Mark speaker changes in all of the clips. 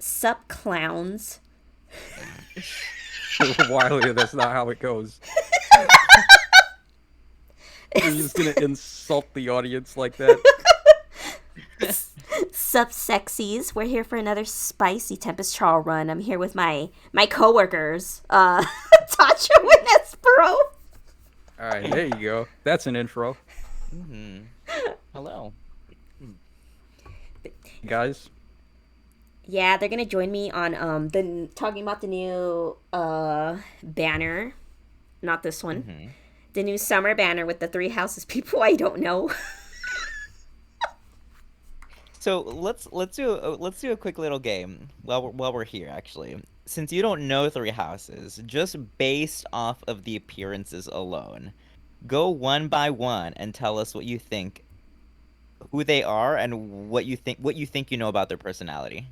Speaker 1: Sup clowns.
Speaker 2: Wiley, that's not how it goes. You're just gonna insult the audience like that?
Speaker 1: Sup sexies. We're here for another spicy Tempest Trial run. I'm here with my coworkers, Tacho and Espero.
Speaker 2: All right, there you go. That's an intro,
Speaker 3: Mm-hmm. Hello.
Speaker 2: guys.
Speaker 1: Yeah, they're gonna join me on the talking about the new banner, not this one,
Speaker 3: Mm-hmm.
Speaker 1: the new summer banner with the three houses people I don't know.
Speaker 3: So let's do a quick little game while we're here actually. Since you don't know three houses, just based off of the appearances alone, go one by one and tell us what you think, who they are, and what you think you know about their personality.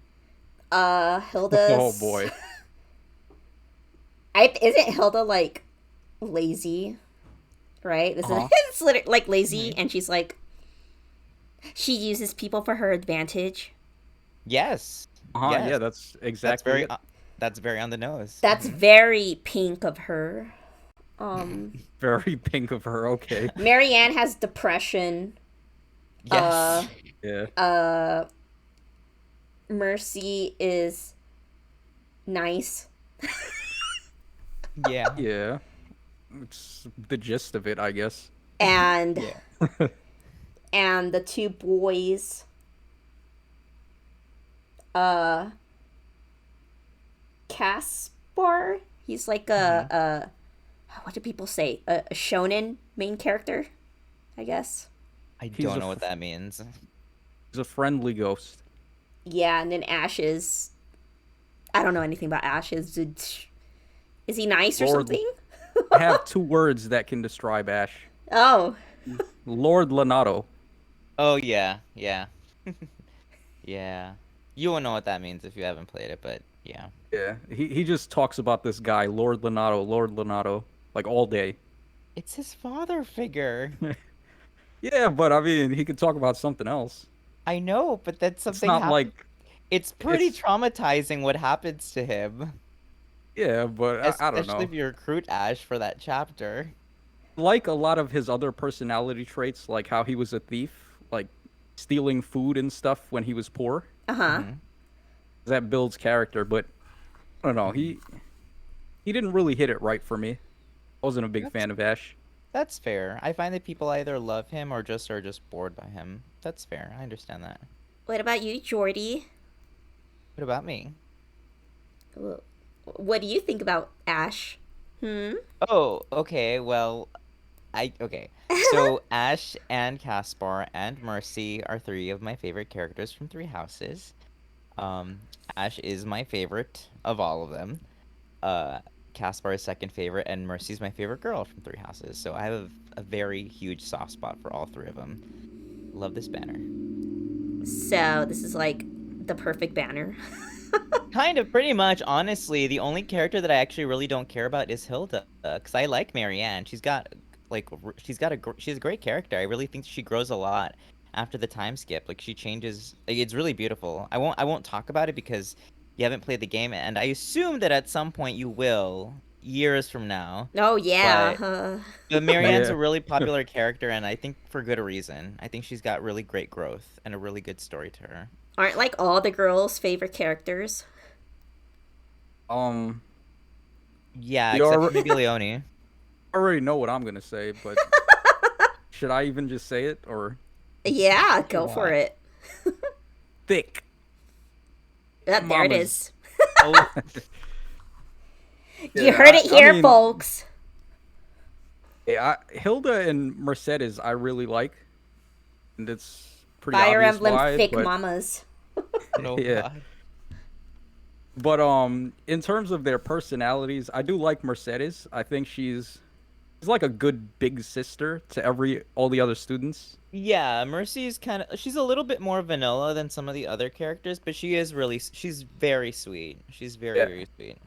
Speaker 2: Oh
Speaker 1: Hilda's.
Speaker 2: boy.
Speaker 1: I isn't Hilda like lazy, right? This is
Speaker 2: Uh-huh.
Speaker 1: it's literally like lazy,
Speaker 3: Mm-hmm.
Speaker 1: and she's like she uses people for her advantage.
Speaker 3: Yes.
Speaker 2: Uh-huh. Yeah,
Speaker 3: Yes.
Speaker 2: that's
Speaker 3: That's
Speaker 2: exactly
Speaker 3: very
Speaker 2: it.
Speaker 3: that's very on the nose.
Speaker 1: That's
Speaker 3: Mm-hmm.
Speaker 1: very pink of her. Um,
Speaker 2: Very pink of her. Okay.
Speaker 1: Marianne has depression. Uh,
Speaker 3: Yes.
Speaker 2: Yeah.
Speaker 1: uh, Mercy is nice,
Speaker 3: Yeah.
Speaker 2: Yeah. It's the gist of it, I guess.
Speaker 1: and
Speaker 3: Yeah.
Speaker 1: and the two boys. Uh, Caspar. He's like
Speaker 3: Mm-hmm.
Speaker 1: a what do people say? A shonen main character, I guess.
Speaker 3: I
Speaker 2: He's
Speaker 3: don't
Speaker 2: a
Speaker 3: know what
Speaker 2: f-
Speaker 3: that means.
Speaker 2: he's a friendly ghost.
Speaker 1: Yeah, and then Ash is. I don't know anything about Ash. Is he nice or
Speaker 2: Lord,
Speaker 1: something?
Speaker 2: I have two words that can describe Ash.
Speaker 1: Oh,
Speaker 2: Lord Lonato.
Speaker 3: Oh yeah, yeah. Yeah. You won't know what that means if you haven't played it, but yeah.
Speaker 2: Yeah. He just talks about this guy, Lord Lonato, like all day.
Speaker 3: It's his father figure.
Speaker 2: Yeah, but I mean, he could talk about something else.
Speaker 3: I know, but that's
Speaker 2: It's
Speaker 3: something
Speaker 2: not
Speaker 3: happened.
Speaker 2: like
Speaker 3: It's pretty
Speaker 2: it's
Speaker 3: traumatizing what happens to him,
Speaker 2: yeah, but I don't
Speaker 3: especially
Speaker 2: know.
Speaker 3: if you recruit Ash for that chapter.
Speaker 2: Like a lot of his other personality traits, like how he was a thief, like stealing food and stuff when he was poor.
Speaker 1: uh huh.
Speaker 3: Hmm.
Speaker 2: That builds character, but I don't know.
Speaker 3: Hmm.
Speaker 2: He didn't really hit it right for me. I wasn't a big
Speaker 3: That's
Speaker 2: fan of Ash.
Speaker 3: that's fair. I find that people either love him or just are just bored by him. That's fair. I understand that.
Speaker 1: What about you, Jordy?
Speaker 3: What about me?
Speaker 1: What do you think about Ash? Hmm.
Speaker 3: Oh, okay. Well, okay. So Ash and Caspar and Mercy are three of my favorite characters from Three Houses. Um, Ash is my favorite of all of them. Uh, Caspar is second favorite, and Mercy's my favorite girl from Three Houses. So I have a very huge soft spot for all three of them. Love this banner.
Speaker 1: So this is like the perfect banner.
Speaker 3: Kind of, pretty much. Honestly, the only character that I actually really don't care about is Hilda, because I like Marianne. She's got she's a great character. I really think she grows a lot after the time skip. Like she changes. Like, it's really beautiful. I won't talk about it because you haven't played the game, and I assume that at some point you will, years from now.
Speaker 1: Oh yeah.
Speaker 3: But Marianne's
Speaker 2: Yeah.
Speaker 3: a really popular character, and I think for good reason. I think she's got really great growth and a really good story to her.
Speaker 1: Aren't like all the girls' favorite characters?
Speaker 2: Um,
Speaker 3: Yeah,
Speaker 2: you
Speaker 3: except for maybe Leonie.
Speaker 2: already know what I'm gonna say, but should I even just say it or
Speaker 1: Yeah, go for
Speaker 3: What?
Speaker 1: it.
Speaker 2: thick
Speaker 1: There it
Speaker 2: mamas?
Speaker 1: is.
Speaker 3: Oh,
Speaker 1: You
Speaker 2: Yeah,
Speaker 1: heard it
Speaker 2: I
Speaker 1: here,
Speaker 2: mean,
Speaker 1: folks.
Speaker 2: yeah, Hilda and Mercedes I really like, and it's pretty
Speaker 1: Fire
Speaker 2: obvious
Speaker 1: Emblem
Speaker 2: why.
Speaker 1: thick
Speaker 2: But
Speaker 1: mamas.
Speaker 3: oh
Speaker 2: yeah,
Speaker 3: God.
Speaker 2: but in terms of their personalities, I do like Mercedes. I think she's like a good big sister to every all the other students.
Speaker 3: Yeah, Mercy's kind of she's a little bit more vanilla than some of the other characters, but she's very sweet. She's very,
Speaker 2: Yeah,
Speaker 3: very sweet.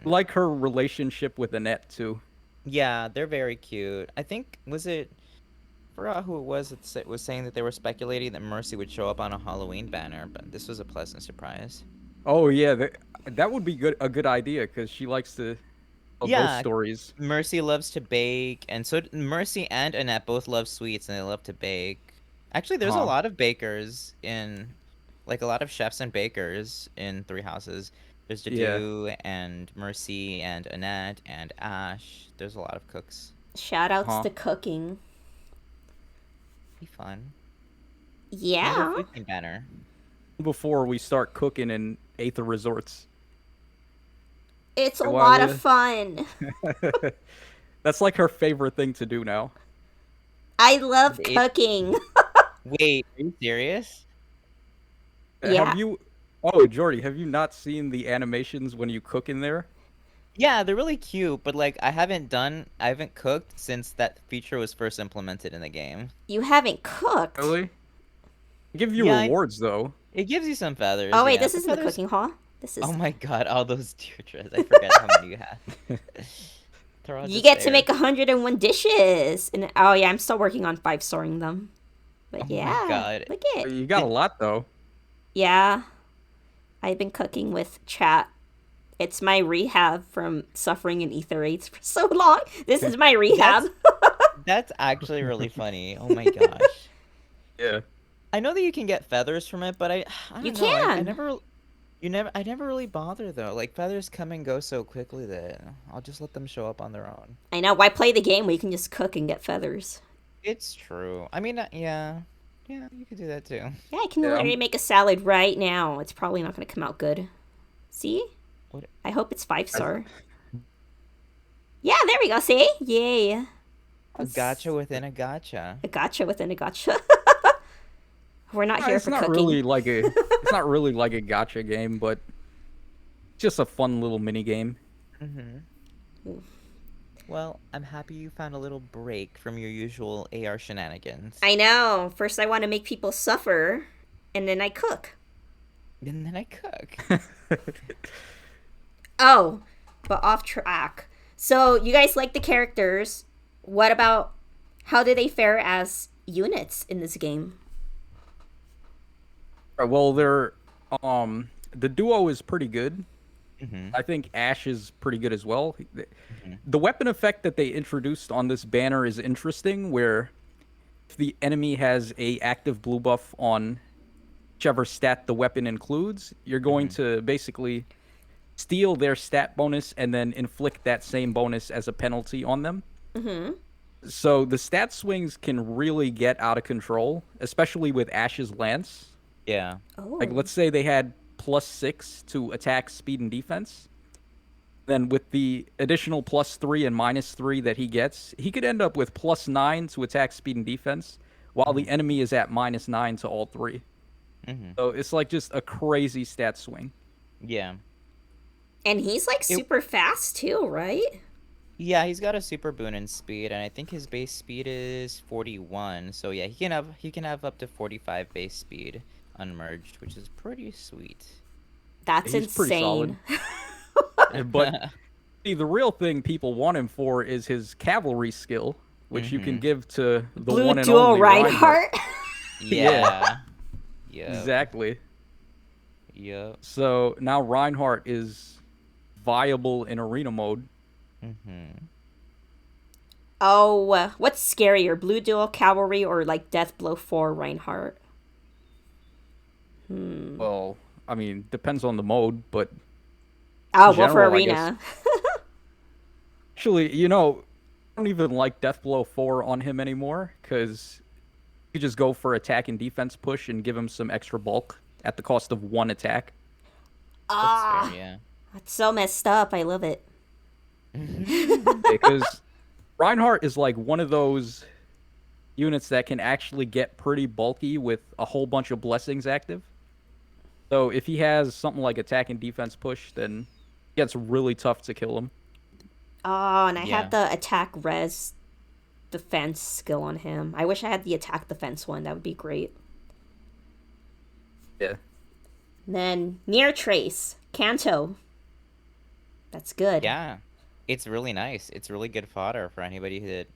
Speaker 3: Hmm.
Speaker 2: like her relationship with Annette too.
Speaker 3: Yeah, they're very cute. I think was it forgot who it was that was saying that they were speculating that Mercy would show up on a Halloween banner, but this was a pleasant surprise.
Speaker 2: Oh yeah, that would be a good idea because she likes to tell ghost
Speaker 3: Yeah,
Speaker 2: stories.
Speaker 3: Mercy loves to bake, and so Mercy and Annette both love sweets, and they love to bake. Actually, there's a
Speaker 2: Huh?
Speaker 3: lot of bakers in, like a lot of chefs and bakers in Three Houses. There's
Speaker 2: Yeah.
Speaker 3: Jadu and Mercy and Annette and Ash. There's a lot of cooks.
Speaker 1: Shout outs
Speaker 2: Huh?
Speaker 1: to cooking.
Speaker 3: Be fun. Another
Speaker 1: Yeah.
Speaker 3: food team banner.
Speaker 2: Before we start cooking in Aether Resorts.
Speaker 1: It's a
Speaker 2: Hey,
Speaker 1: lot of
Speaker 2: Wiley.
Speaker 1: fun.
Speaker 2: That's like her favorite thing to do now.
Speaker 1: I love
Speaker 3: It,
Speaker 1: cooking.
Speaker 3: wait, are you serious?
Speaker 2: Have
Speaker 1: Yeah.
Speaker 2: you? Oh, Jordy, have you not seen the animations when you cook in there?
Speaker 3: Yeah, they're really cute, but like I haven't cooked since that feature was first implemented in the game.
Speaker 1: You haven't cooked.
Speaker 2: Really? Give you
Speaker 3: Yeah,
Speaker 2: rewards though.
Speaker 3: it gives you some feathers,
Speaker 1: Oh wait,
Speaker 3: yeah,
Speaker 1: this
Speaker 3: but
Speaker 1: isn't the
Speaker 3: feathers.
Speaker 1: cooking hall. This
Speaker 3: Oh
Speaker 1: is.
Speaker 3: my god, all those Deirdres. I forget how many you have. They're all
Speaker 1: You
Speaker 3: just
Speaker 1: get to
Speaker 3: there.
Speaker 1: make 101 dishes. And oh yeah, I'm still working on 5 storing them.
Speaker 3: Oh
Speaker 1: But
Speaker 3: my
Speaker 1: yeah,
Speaker 3: god.
Speaker 1: look it.
Speaker 2: You got a lot though.
Speaker 1: Yeah, I've been cooking with chat. It's my rehab from suffering in ether rates for so long. This is my rehab.
Speaker 3: That's that's actually really funny. Oh my gosh.
Speaker 2: Yeah.
Speaker 3: I know that you can get feathers from it, but I
Speaker 1: You
Speaker 3: don't know. I
Speaker 1: can.
Speaker 3: never I never really bother though. Like feathers come and go so quickly that I'll just let them show up on their own.
Speaker 1: I know. Why play the game where you can just cook and get feathers?
Speaker 3: It's true. I mean, yeah. Yeah, you could do that too.
Speaker 1: Yeah, I can
Speaker 2: Yeah.
Speaker 1: literally make a salad right now. It's probably not going to come out good. See?
Speaker 3: What?
Speaker 1: I hope it's 5 star. Yeah, there we go. See? Yay.
Speaker 3: A gotcha within a gotcha.
Speaker 1: A gotcha within a gotcha. We're not here
Speaker 2: It's
Speaker 1: for
Speaker 2: not
Speaker 1: cooking.
Speaker 2: really like a. It's not really like a gotcha game, but just a fun little mini game.
Speaker 3: Mm-hmm. Well, I'm happy you found a little break from your usual AR shenanigans.
Speaker 1: I know. First, I want to make people suffer, and then I cook.
Speaker 3: And then I cook.
Speaker 1: Oh, but off track. So, you guys like the characters. What about how do they fare as units in this game?
Speaker 2: Well, they're the duo is pretty good.
Speaker 3: Mm-hmm.
Speaker 2: I think Ash is pretty good as well. The weapon effect that they introduced on this banner is interesting, where if the enemy has a active blue buff on whichever stat the weapon includes, you're going to basically steal their stat bonus and then inflict that same bonus as a penalty on them.
Speaker 1: Mm-hmm.
Speaker 2: So the stat swings can really get out of control, especially with Ash's lance.
Speaker 3: Yeah.
Speaker 1: Oh.
Speaker 2: Like, let's say they had +6 to attack, speed, and defense. Then with the additional +3 and -3 that he gets, he could end up with +9 to attack, speed, and defense, while the enemy is at -9 to all three.
Speaker 3: Mm-hmm.
Speaker 2: So it's like just a crazy stat swing.
Speaker 3: Yeah.
Speaker 1: And he's like super fast too, right?
Speaker 3: Yeah, he's got a super boon in speed, and I think his base speed is 41. So yeah, he can have up to 45 base speed unmerged, which is pretty sweet.
Speaker 1: That's
Speaker 2: He's pretty solid.
Speaker 1: insane.
Speaker 2: But see, the real thing people want him for is his cavalry skill, which you can give to the
Speaker 1: Blue
Speaker 2: one and
Speaker 1: dual
Speaker 2: only
Speaker 1: Reinhardt.
Speaker 3: Yeah. Yeah.
Speaker 2: Exactly.
Speaker 3: Yep.
Speaker 2: So now Reinhardt is viable in arena mode.
Speaker 3: Mm-hmm.
Speaker 1: Oh, what's scarier, Blue Duel Cavalry or like Death Blow 4 Reinhardt?
Speaker 2: Well, I mean, depends on the mode, but
Speaker 1: Oh,
Speaker 2: in
Speaker 1: well, for
Speaker 2: general, I
Speaker 1: arena.
Speaker 2: actually, I don't even like Deathblow 4 on him anymore, because you just go for attack and defense push and give him some extra bulk at the cost of one attack.
Speaker 3: That's
Speaker 1: Ah,
Speaker 3: fair, yeah.
Speaker 1: that's so messed up. I love it.
Speaker 2: Because Reinhardt is like one of those units that can actually get pretty bulky with a whole bunch of blessings active. So if he has something like attack and defense push, then it gets really tough to kill him.
Speaker 1: Oh, and I
Speaker 3: Yeah.
Speaker 1: have the attack res defense skill on him. I wish I had the attack defense one. That would be great.
Speaker 2: Yeah.
Speaker 1: Then near trace, Kanto. That's good.
Speaker 3: Yeah. It's really nice. It's really good fodder for anybody that.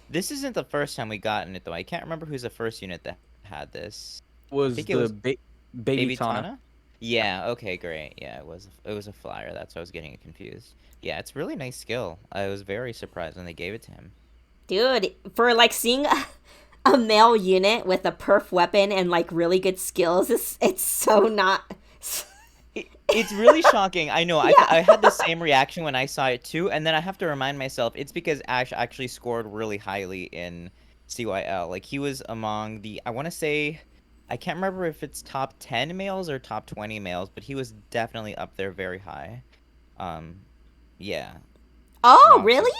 Speaker 3: This isn't the first time we gotten it though. I can't remember who's the first unit that had this.
Speaker 2: Was
Speaker 3: think it
Speaker 2: the
Speaker 3: was
Speaker 2: Baby Tana.
Speaker 3: Yeah, okay, great. Yeah, it was a flyer. That's why I was getting it confused. Yeah, it's really nice skill. I was very surprised when they gave it to him.
Speaker 1: Dude, for like seeing a male unit with a perf weapon and like really good skills, it's so not.
Speaker 3: It's really shocking. I know.
Speaker 1: Yeah.
Speaker 3: I had the same reaction when I saw it too, and then I have to remind myself it's because Ash actually scored really highly in CYL. Like he was among the I want to say I can't remember if it's top 10 males or top 20 males, but he was definitely up there very high. Um yeah.
Speaker 1: Oh,
Speaker 3: Wow. So
Speaker 1: really?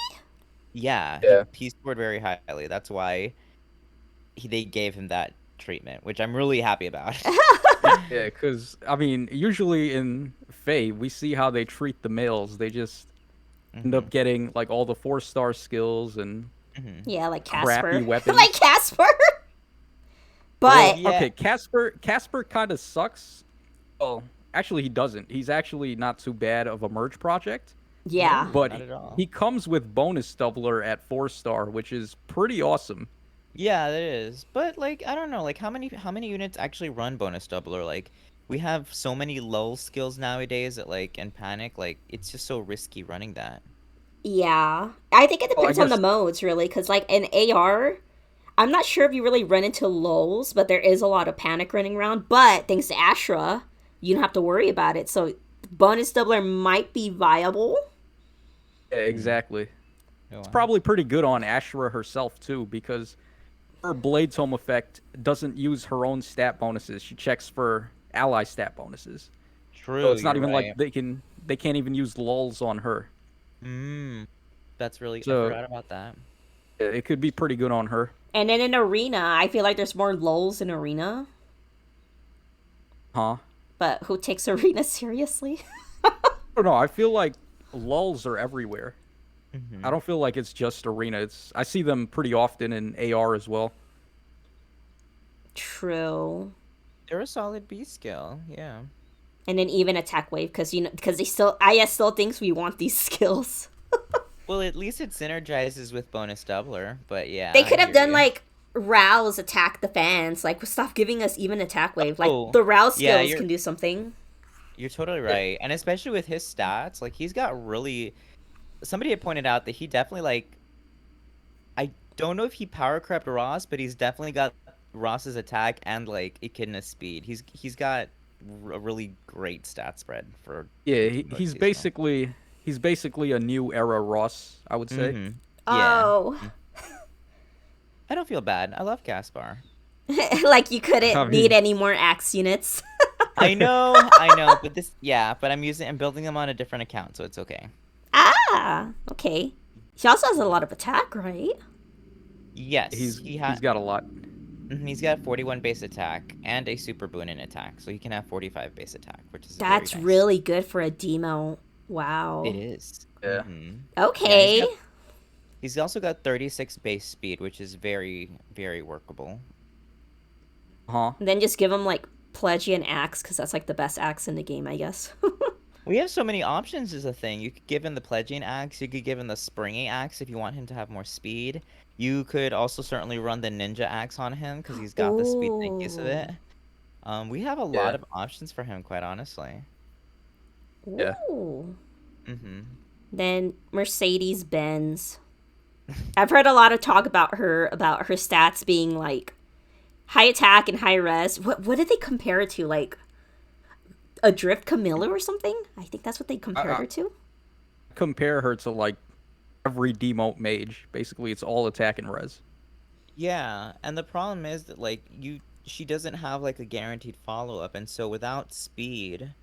Speaker 3: yeah, he
Speaker 2: Yeah.
Speaker 3: he scored very highly. That's why they gave him that treatment, which I'm really happy about.
Speaker 2: Yeah, because I mean, usually in Fae, we see how they treat the males. They just end
Speaker 3: hmm
Speaker 2: up getting like all the 4-star skills and
Speaker 3: hmm
Speaker 1: Yeah, like
Speaker 2: crappy
Speaker 1: Casper. Like
Speaker 2: weapons.
Speaker 1: Casper.
Speaker 2: Well,
Speaker 1: But
Speaker 3: Yeah.
Speaker 2: okay, Casper kind of sucks. Well, actually, he doesn't. He's actually not too bad of a merge project,
Speaker 1: yeah.
Speaker 3: No,
Speaker 2: but
Speaker 3: not at
Speaker 2: he
Speaker 3: all.
Speaker 2: comes with bonus doubler at 4-star, which is pretty awesome.
Speaker 3: Yeah, it is. But like, I don't know, like how many units actually run bonus doubler? Like, we have so many lull skills nowadays that like and panic, like it's just so risky running that.
Speaker 1: Yeah. I think it
Speaker 2: Well, I
Speaker 1: depends on the
Speaker 2: guess
Speaker 1: modes, really, because, like, in AR, I'm not sure if you really run into lulls, but there is a lot of panic running around. But thanks to Ashra, you don't have to worry about it. So, bonus doubler might be viable.
Speaker 2: yeah,
Speaker 3: Mm.
Speaker 2: exactly.
Speaker 3: Oh
Speaker 2: It's
Speaker 3: wow.
Speaker 2: probably pretty good on Ashura herself too, because her Blades Home effect doesn't use her own stat bonuses. She checks for ally stat bonuses. So
Speaker 3: True,
Speaker 2: it's not
Speaker 3: you're
Speaker 2: even like
Speaker 3: right.
Speaker 2: they can't even use lulls on her.
Speaker 3: Mm, that's really I
Speaker 2: So
Speaker 3: forgot about that.
Speaker 2: it could be pretty good on her.
Speaker 1: And then in Arena, I feel like there's more lulls in Arena.
Speaker 2: Huh?
Speaker 1: But who takes Arena seriously?
Speaker 2: I don't know. I feel like lulls are everywhere. I
Speaker 3: hmm
Speaker 2: don't feel like it's just arena. It's I see them pretty often in AR as well.
Speaker 1: True.
Speaker 3: They're a solid B skill, yeah.
Speaker 1: And then even attack wave, because because they still, IS still thinks we want these skills.
Speaker 3: Well, at least it synergizes with bonus doubler, but yeah,
Speaker 1: They
Speaker 3: I
Speaker 1: could have
Speaker 3: hear
Speaker 1: done
Speaker 3: you.
Speaker 1: like Rouse attack the fans. Like, stop giving us even attack wave. Like,
Speaker 3: Oh,
Speaker 1: the Rouse
Speaker 3: yeah,
Speaker 1: skills
Speaker 3: you're
Speaker 1: can do something.
Speaker 3: you're totally right. And especially with his stats, like he's got really somebody had pointed out that he definitely like I don't know if he power crept Ross, but he's definitely got Ross's attack and like Echidna's speed. He's got a really great stat spread
Speaker 2: Yeah,
Speaker 3: for
Speaker 2: he's
Speaker 3: Mercy as well.
Speaker 2: basically a new era Ross, I would say.
Speaker 3: Mm-hmm. Yeah.
Speaker 1: Oh.
Speaker 3: Mm. I don't feel bad. I love Caspar.
Speaker 1: Like, you
Speaker 2: I
Speaker 1: couldn't need
Speaker 2: mean,
Speaker 1: any more axe units.
Speaker 3: I know, but but I'm building them on a different account, so it's okay.
Speaker 1: Ah, okay. She also has a lot of attack, right?
Speaker 3: Yes,
Speaker 2: he's got a lot.
Speaker 3: he's got 41 base attack and a super boon in attack, so he can have 45 base attack, which is very
Speaker 1: That's
Speaker 3: nice.
Speaker 1: really good for a demo.
Speaker 3: It
Speaker 1: Wow.
Speaker 3: is.
Speaker 2: Yeah.
Speaker 3: Yeah,
Speaker 1: Okay.
Speaker 3: he's also got 36 base speed, which is very, very workable.
Speaker 2: Huh?
Speaker 1: And then just give him like Plegian axe, because that's like the best axe in the game, I guess.
Speaker 3: We have so many options is a thing. You could give him the Pledging Axe, you could give him the Springy Axe if you want him to have more speed. You could also certainly run the Ninja Axe on him because he's got the speed and use of
Speaker 1: Ooh.
Speaker 3: it. We have a lot
Speaker 2: Yeah.
Speaker 3: of options for him, quite honestly.
Speaker 2: Yeah.
Speaker 1: Ooh.
Speaker 3: Mm-hmm.
Speaker 1: Then Mercedes Benz. I've heard a lot of talk about her stats being like high attack and high res. What did they compare it to? Like a drift Camilla or something? I think that's what they compared
Speaker 2: I
Speaker 1: her to.
Speaker 2: compare her to like every demote mage. Basically, it's all attack and res.
Speaker 3: Yeah, and the problem is that she doesn't have like a guaranteed follow-up, and so without speed,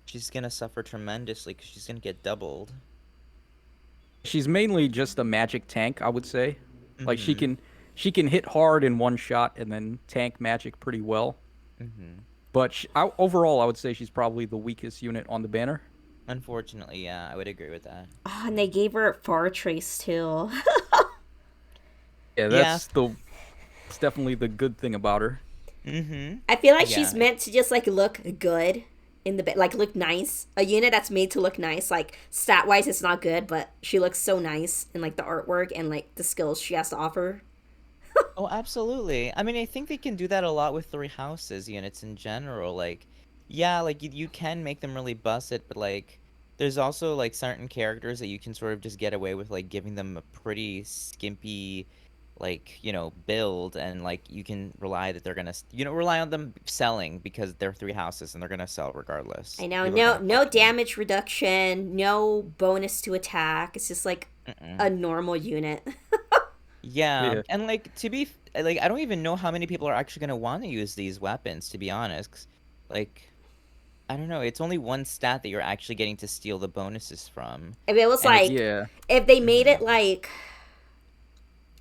Speaker 3: she's gonna suffer tremendously because she's gonna get doubled.
Speaker 2: She's mainly just a magic tank, I would say. Like
Speaker 3: Mm-hmm.
Speaker 2: she can hit hard in one shot and then tank magic pretty well.
Speaker 3: Mm-hmm.
Speaker 2: But overall, I would say she's probably the weakest unit on the banner.
Speaker 3: Unfortunately, yeah, I would agree with that.
Speaker 1: Oh, and they gave her Far Trace too.
Speaker 2: Yeah,
Speaker 3: Yeah.
Speaker 2: that's definitely the good thing about her.
Speaker 3: Mm-hmm.
Speaker 1: I feel like she's
Speaker 3: Yeah.
Speaker 1: meant to just like look good in the like look nice. A unit that's made to look nice. Like stat wise, it's not good, but she looks so nice in like the artwork and like the skills she has to offer.
Speaker 3: Oh, absolutely. I mean, I think they can do that a lot with Three Houses units in general. Like, Yeah, like you can make them really busted, but like there's also like certain characters that you can sort of just get away with like giving them a pretty skimpy like, build, and like you can rely that they're gonna rely on them selling because they're three houses and they're gonna sell regardless.
Speaker 1: I know,
Speaker 3: People are gonna
Speaker 1: no
Speaker 3: collect them.
Speaker 1: damage reduction, no bonus to attack. It's just like a
Speaker 3: Mm-mm.
Speaker 1: normal unit.
Speaker 3: Yeah,
Speaker 2: Yeah.
Speaker 3: and like like I don't even know how many people are actually gonna want to use these weapons, to be honest. 'Cause, like I don't know, it's only one stat that you're actually getting to steal the bonuses from,
Speaker 1: If it was
Speaker 3: and it's
Speaker 1: like,
Speaker 2: Yeah.
Speaker 1: if they made
Speaker 3: mhm.
Speaker 1: it like,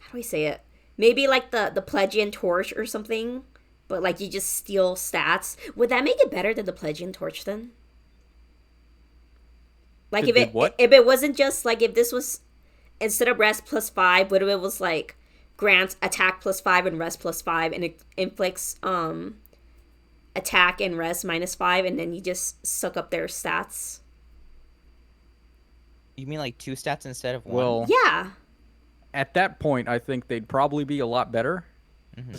Speaker 1: how do we say it? Maybe like the Pledgian Torch or something, but like you just steal stats. Would that make it better than the Pledgian Torch then? Like
Speaker 2: It did what?
Speaker 1: if it wasn't just like if this was instead of rest +5, what if it was like grants attack +5 and rest +5, and it inflicts attack and rest -5, and then you just suck up their stats.
Speaker 3: You mean like two stats instead of one?
Speaker 2: Well,
Speaker 1: Yeah.
Speaker 2: at that point, I think they'd probably be a lot better.
Speaker 3: Mm-hmm.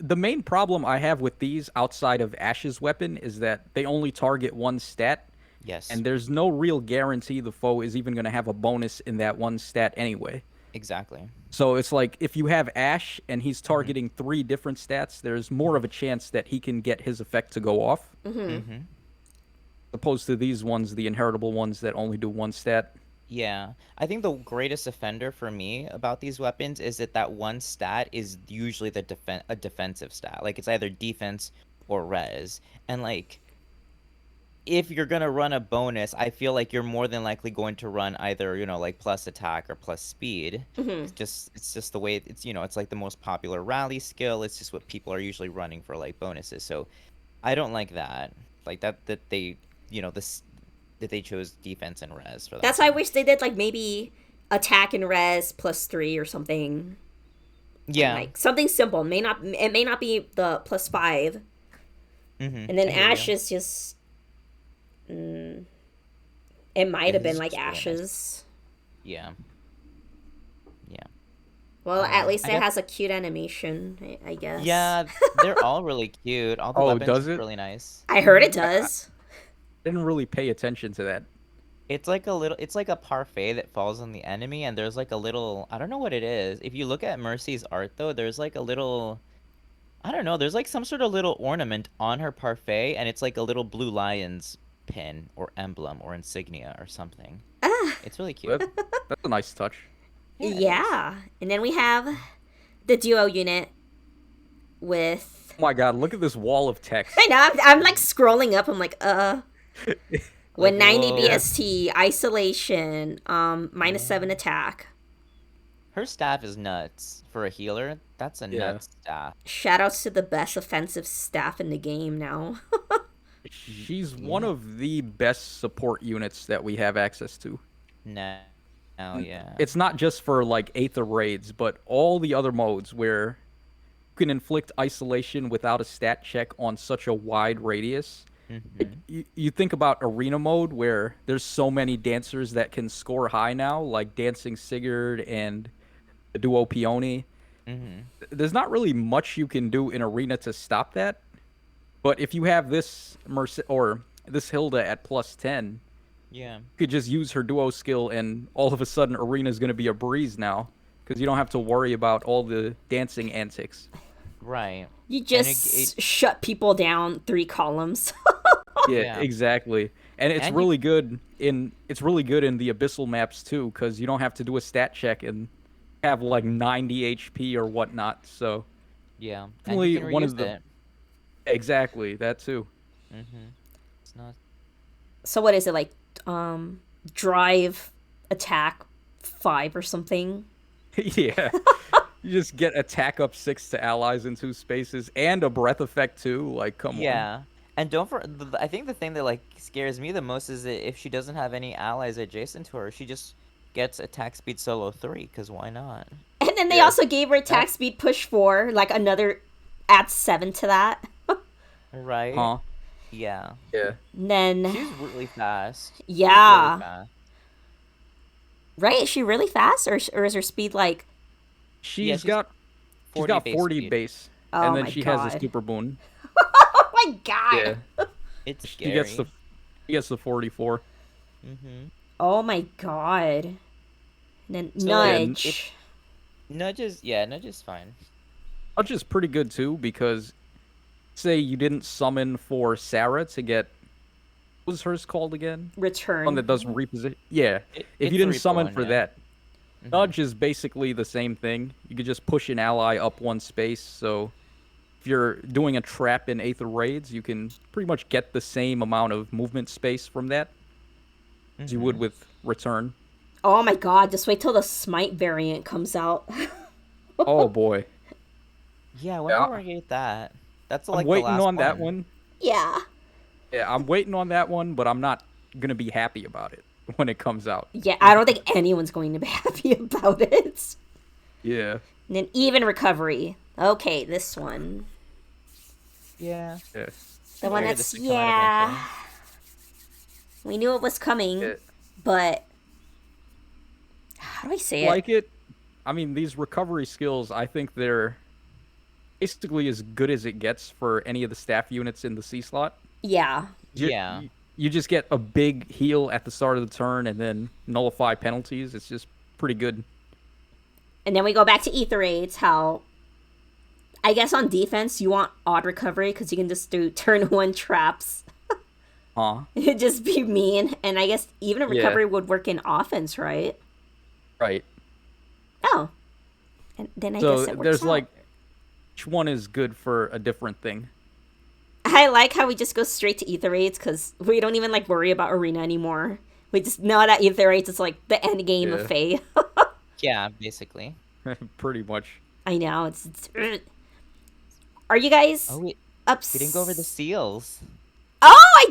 Speaker 2: The main problem I have with these outside of Ash's weapon is that they only target one stat,
Speaker 3: Yes,
Speaker 2: and there's no real guarantee the foe is even going to have a bonus in that one stat anyway.
Speaker 3: exactly.
Speaker 2: So it's like if you have Ash and he's
Speaker 3: Mm-hmm.
Speaker 2: targeting three different stats, there's more of a chance that he can get his effect to go off,
Speaker 3: Mm-hmm.
Speaker 2: opposed to these ones, the inheritable ones that only do one stat.
Speaker 3: Yeah, I think the greatest offender for me about these weapons is that one stat is usually a defensive stat. Like it's either defense or res, and like if you're gonna run a bonus, I feel like you're more than likely going to run either, like plus attack or plus speed.
Speaker 1: Hmm.
Speaker 3: It's just the way it's like the most popular rally skill. It's just what people are usually running for like bonuses. So I don't like that. Like that they, this that they chose defense and res for that
Speaker 1: That's why I
Speaker 3: one.
Speaker 1: wish they did like maybe attack and res +3 or something, and
Speaker 3: Yeah.
Speaker 1: like something simple. It may not be the +5, and then
Speaker 3: I hear
Speaker 1: Ash
Speaker 3: you.
Speaker 1: is just. Mm, it
Speaker 3: Yeah,
Speaker 1: might have
Speaker 3: this
Speaker 1: been
Speaker 3: is
Speaker 1: like
Speaker 3: just really nice.
Speaker 1: Ashes.
Speaker 3: Yeah. Yeah.
Speaker 1: Well, at least
Speaker 3: I
Speaker 1: it
Speaker 3: def
Speaker 1: has a cute animation, I guess.
Speaker 3: Yeah, they're all really cute. All the
Speaker 2: Oh,
Speaker 3: weapons
Speaker 2: does
Speaker 3: look
Speaker 2: it?
Speaker 3: really nice.
Speaker 1: I heard it does.
Speaker 2: Didn't really pay attention to that.
Speaker 3: It's like a parfait that falls on the enemy, and there's like a little, I don't know what it is. If you look at Mercy's art though, there's like a little, I don't know, there's like some sort of little ornament on her parfait, and it's like a little blue lion's pin or emblem or insignia or something.
Speaker 1: Ah,
Speaker 3: It's really cute.
Speaker 2: That, that's a nice touch.
Speaker 3: Yeah, it is.
Speaker 1: yeah. And then we have the duo unit with.
Speaker 2: Oh my god, look at this wall of text.
Speaker 1: I know, I'm like scrolling up. I'm like, with
Speaker 3: Like,
Speaker 1: 90
Speaker 2: Yeah.
Speaker 3: whoa.
Speaker 1: BST, isolation,
Speaker 3: Yeah.
Speaker 1: -7 attack.
Speaker 3: Her staff is nuts. For a healer, that's a
Speaker 2: Yeah.
Speaker 3: nuts staff.
Speaker 1: Shoutouts to the best offensive staff in the game now.
Speaker 2: She's one
Speaker 3: Yeah.
Speaker 2: of the best support units that we have access to.
Speaker 3: No. Oh, yeah.
Speaker 2: It's not just for like Aether raids, but all the other modes where you can inflict isolation without a stat check on such a wide radius.
Speaker 3: Mm-hmm.
Speaker 2: You think about arena mode where there's so many dancers that can score high now, like Dancing Sigurd and the duo Peony.
Speaker 3: Mm-hmm.
Speaker 2: There's not really much you can do in arena to stop that. But if you have this or this Hilda at +10,
Speaker 3: Yeah.
Speaker 2: you could just use her duo skill, and all of a sudden, arena is going to be a breeze now because you don't have to worry about all the dancing antics.
Speaker 3: Right.
Speaker 1: You
Speaker 3: And
Speaker 1: just shut people down 3 columns.
Speaker 2: Yeah,
Speaker 3: yeah.
Speaker 2: exactly. And
Speaker 3: And you
Speaker 2: it's really good in the abyssal maps too because you don't have to do a stat check and have like 90 HP or whatnot. So
Speaker 3: yeah. And you
Speaker 2: definitely
Speaker 3: can
Speaker 2: one
Speaker 3: reuse
Speaker 2: of the
Speaker 3: it.
Speaker 2: exactly that too.
Speaker 3: Mm-hmm. It's not
Speaker 1: So what is it like? Drive, attack 5 or something.
Speaker 2: Yeah. You just get attack up 6 to allies in 2 spaces and a breath effect too. Like, come on.
Speaker 3: Yeah. And I think the thing that like scares me the most is that if she doesn't have any allies adjacent to her, she just gets attack speed solo 3, because why not?
Speaker 1: And then they
Speaker 2: Yeah.
Speaker 1: also gave her attack speed push 4, like another add 7 to that.
Speaker 3: Right?
Speaker 2: Huh?
Speaker 3: Yeah.
Speaker 2: Yeah.
Speaker 1: And then
Speaker 3: She's really fast. She's really
Speaker 1: yeah,
Speaker 3: fast.
Speaker 1: right? Is she really fast, or is her speed like?
Speaker 3: Yeah,
Speaker 2: She's got
Speaker 3: 40 base
Speaker 2: 40
Speaker 3: speed.
Speaker 2: base,
Speaker 1: Oh
Speaker 2: and then
Speaker 1: my
Speaker 2: she has a
Speaker 1: god!
Speaker 2: super boon.
Speaker 1: Oh my god!
Speaker 2: Yeah.
Speaker 3: It's
Speaker 2: She gets the
Speaker 3: scary.
Speaker 2: she gets the 44.
Speaker 3: Mm-hmm.
Speaker 1: Oh my god. And then
Speaker 3: So
Speaker 2: Yeah,
Speaker 3: if
Speaker 1: nudge.
Speaker 3: Nudge is fine.
Speaker 2: Touch is pretty good too because say you didn't summon for Sarah to get what was hers called again? One that
Speaker 1: Return.
Speaker 2: does reposition. Yeah, if you
Speaker 3: It's a
Speaker 2: didn't
Speaker 3: repo
Speaker 2: summon
Speaker 3: one,
Speaker 2: for
Speaker 3: yeah.
Speaker 2: that,
Speaker 3: Mm-hmm.
Speaker 2: Nudge is basically the same thing. You could just push an ally up one space. So if you're doing a trap in Aether Raids, you can pretty much get the same amount of movement space from that as you would
Speaker 3: Mm-hmm.
Speaker 2: with Return.
Speaker 1: Oh my god, just wait till the Smite variant comes out.
Speaker 2: Oh boy,
Speaker 3: Yeah, I wonder
Speaker 2: yeah,
Speaker 3: where I get that. That's
Speaker 2: I'm
Speaker 3: like the
Speaker 2: waiting
Speaker 3: last
Speaker 2: on that
Speaker 3: one.
Speaker 2: one.
Speaker 1: Yeah.
Speaker 2: Yeah, I'm waiting on that one, but I'm not gonna be happy about it when it comes out.
Speaker 1: Yeah, I don't think anyone's going to be happy about it.
Speaker 2: Yeah,
Speaker 1: And then even recovery. Okay, this one.
Speaker 3: Yeah.
Speaker 2: yeah,
Speaker 1: The one
Speaker 3: Figured
Speaker 1: that's
Speaker 3: this would come out
Speaker 1: yeah. We knew it was coming,
Speaker 2: yeah.
Speaker 1: but how do I say it?
Speaker 2: Like it. I mean, these recovery skills, I think they're basically as good as it gets for any of the staff units in the C slot.
Speaker 1: Yeah.
Speaker 2: You,
Speaker 3: Yeah.
Speaker 2: you just get a big heal at the start of the turn and then nullify penalties. It's just pretty good.
Speaker 1: And then we go back to Ether Aids, how I guess on defense you want odd recovery because you can just do turn one traps.
Speaker 2: Huh?
Speaker 1: It'd just be mean. And I guess even a
Speaker 2: Yeah.
Speaker 1: recovery would work in offense, right?
Speaker 2: Right.
Speaker 1: Oh. And then I
Speaker 2: So
Speaker 1: guess it works
Speaker 2: there's
Speaker 1: out.
Speaker 2: like each one is good for a different thing.
Speaker 1: I like how we just go straight to Ether Aids because we don't even like worry about Arena anymore. We just know that Ether Aids is like the end game of
Speaker 2: Yeah.
Speaker 1: Fae.
Speaker 3: Yeah, basically.
Speaker 2: Pretty much.
Speaker 1: I know. Are you guys
Speaker 3: Oh, we didn't go over the seals.
Speaker 1: Oh, I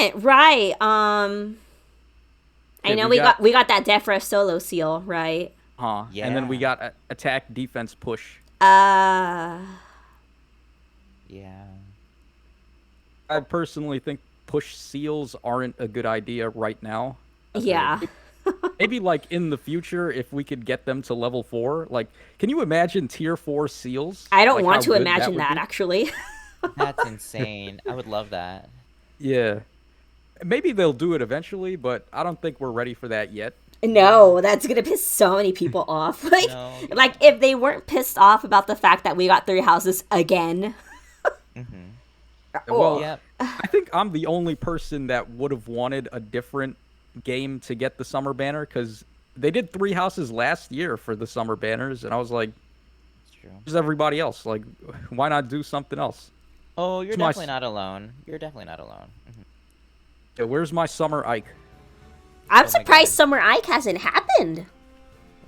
Speaker 1: didn't. Right. I
Speaker 2: Yeah,
Speaker 1: know
Speaker 2: we got-
Speaker 1: we got that Defra solo seal, right?
Speaker 2: Huh? And then we
Speaker 3: Yeah.
Speaker 2: got attack, defense, push.
Speaker 1: Uh
Speaker 3: Yeah.
Speaker 2: I personally think push seals aren't a good idea right now.
Speaker 1: yeah.
Speaker 2: Maybe like in the future, if we could get them to level 4, like, can you imagine tier 4 seals?
Speaker 1: I don't
Speaker 2: Like,
Speaker 1: want
Speaker 2: how
Speaker 1: to
Speaker 2: good
Speaker 1: imagine
Speaker 2: would
Speaker 1: that
Speaker 2: be?
Speaker 1: actually.
Speaker 3: That's insane. I would love that.
Speaker 2: Yeah. Maybe they'll do it eventually, but I don't think we're ready for that yet.
Speaker 1: No, that's gonna piss so many people off.
Speaker 3: No.
Speaker 1: Like if they weren't pissed off about the fact that we got 3 houses again.
Speaker 3: Mm-hmm.
Speaker 2: Well,
Speaker 3: Yep.
Speaker 2: I think I'm the only person that would have wanted a different game to get the summer banner because they did 3 houses last year for the summer banners, and I was like,
Speaker 3: It's true.
Speaker 2: "Where's everybody else? Like, why not do something else?"
Speaker 3: Oh, you're
Speaker 2: It's my
Speaker 3: definitely not alone. You're definitely not alone. Mhm.
Speaker 2: Yeah, where's my summer Ike?
Speaker 1: I'm
Speaker 3: my
Speaker 1: surprised
Speaker 3: God.
Speaker 1: Summer Ike hasn't happened.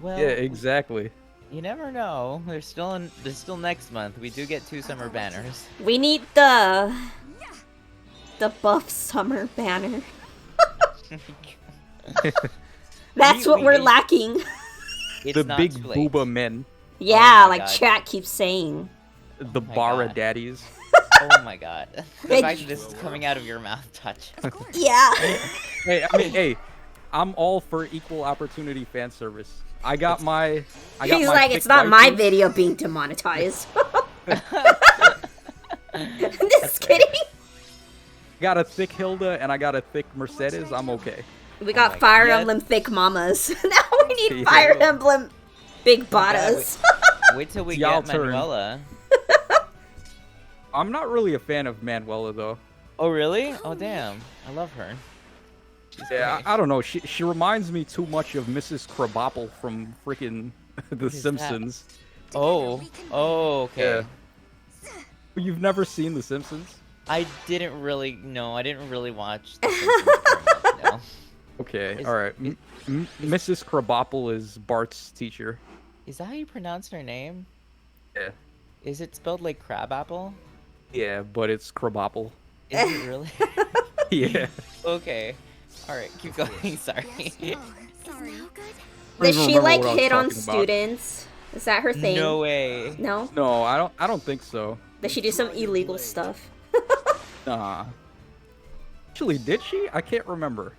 Speaker 3: Well,
Speaker 2: Yeah, exactly.
Speaker 3: you never know. There's still next month. We do get 2 summer banners.
Speaker 1: We need the buff summer banner. That's what we're
Speaker 3: we-
Speaker 1: lacking.
Speaker 3: It's
Speaker 2: The
Speaker 3: not
Speaker 2: big
Speaker 3: too late.
Speaker 2: booba men,
Speaker 1: Yeah,
Speaker 3: my
Speaker 1: like
Speaker 3: God.
Speaker 1: chat keeps saying.
Speaker 2: the
Speaker 3: my
Speaker 2: Bara
Speaker 3: God.
Speaker 2: daddies.
Speaker 3: Oh my god. The
Speaker 1: Big-
Speaker 3: fact that this is coming out of your mouth, Touch.
Speaker 1: Yeah.
Speaker 2: Hey, I mean, hey, I'm all for equal opportunity fan service. I got my.
Speaker 1: He's
Speaker 2: my
Speaker 1: like,
Speaker 2: thick
Speaker 1: it's not my
Speaker 2: waifus.
Speaker 1: video being demonetized. Just kidding.
Speaker 2: Got a thick Hilda and I got a thick Mercedes. I'm okay.
Speaker 1: We got
Speaker 3: my
Speaker 1: Fire
Speaker 3: God.
Speaker 1: Emblem thick mamas. Now we need
Speaker 2: Yeah.
Speaker 1: Fire Emblem big bottas.
Speaker 3: Wait till we
Speaker 2: It's y'all
Speaker 3: get
Speaker 2: turn.
Speaker 3: Manuela.
Speaker 2: I'm not really a fan of Manuela though.
Speaker 3: Oh really? Oh damn. I love her. She's
Speaker 2: Yeah,
Speaker 3: great.
Speaker 2: I don't know. She reminds me too much of Mrs. Krabappel from freaking The
Speaker 3: is that?
Speaker 2: Simpsons.
Speaker 3: Oh. Oh, okay.
Speaker 2: Yeah. You've never seen The Simpsons?
Speaker 3: I didn't really watch The Simpsons very much, no.
Speaker 2: Okay,
Speaker 3: Is-
Speaker 2: all right. Mrs. Krabappel is Bart's teacher.
Speaker 3: Is that how you pronounce her name?
Speaker 2: Yeah.
Speaker 3: Is it spelled like crabapple?
Speaker 2: Yeah, but it's Krabappel.
Speaker 3: Is it really?
Speaker 2: Yeah.
Speaker 3: Okay. Alright, keep going, sorry.
Speaker 4: Sorry.
Speaker 1: Does
Speaker 2: even
Speaker 1: she
Speaker 2: remember
Speaker 1: like
Speaker 2: what I was
Speaker 1: hit on
Speaker 2: talking about.
Speaker 1: students? Is that her thing?
Speaker 3: No way.
Speaker 1: No?
Speaker 2: No, I don't think so.
Speaker 1: Does she do some illegal stuff?
Speaker 2: Nah. Actually, did she? I can't remember.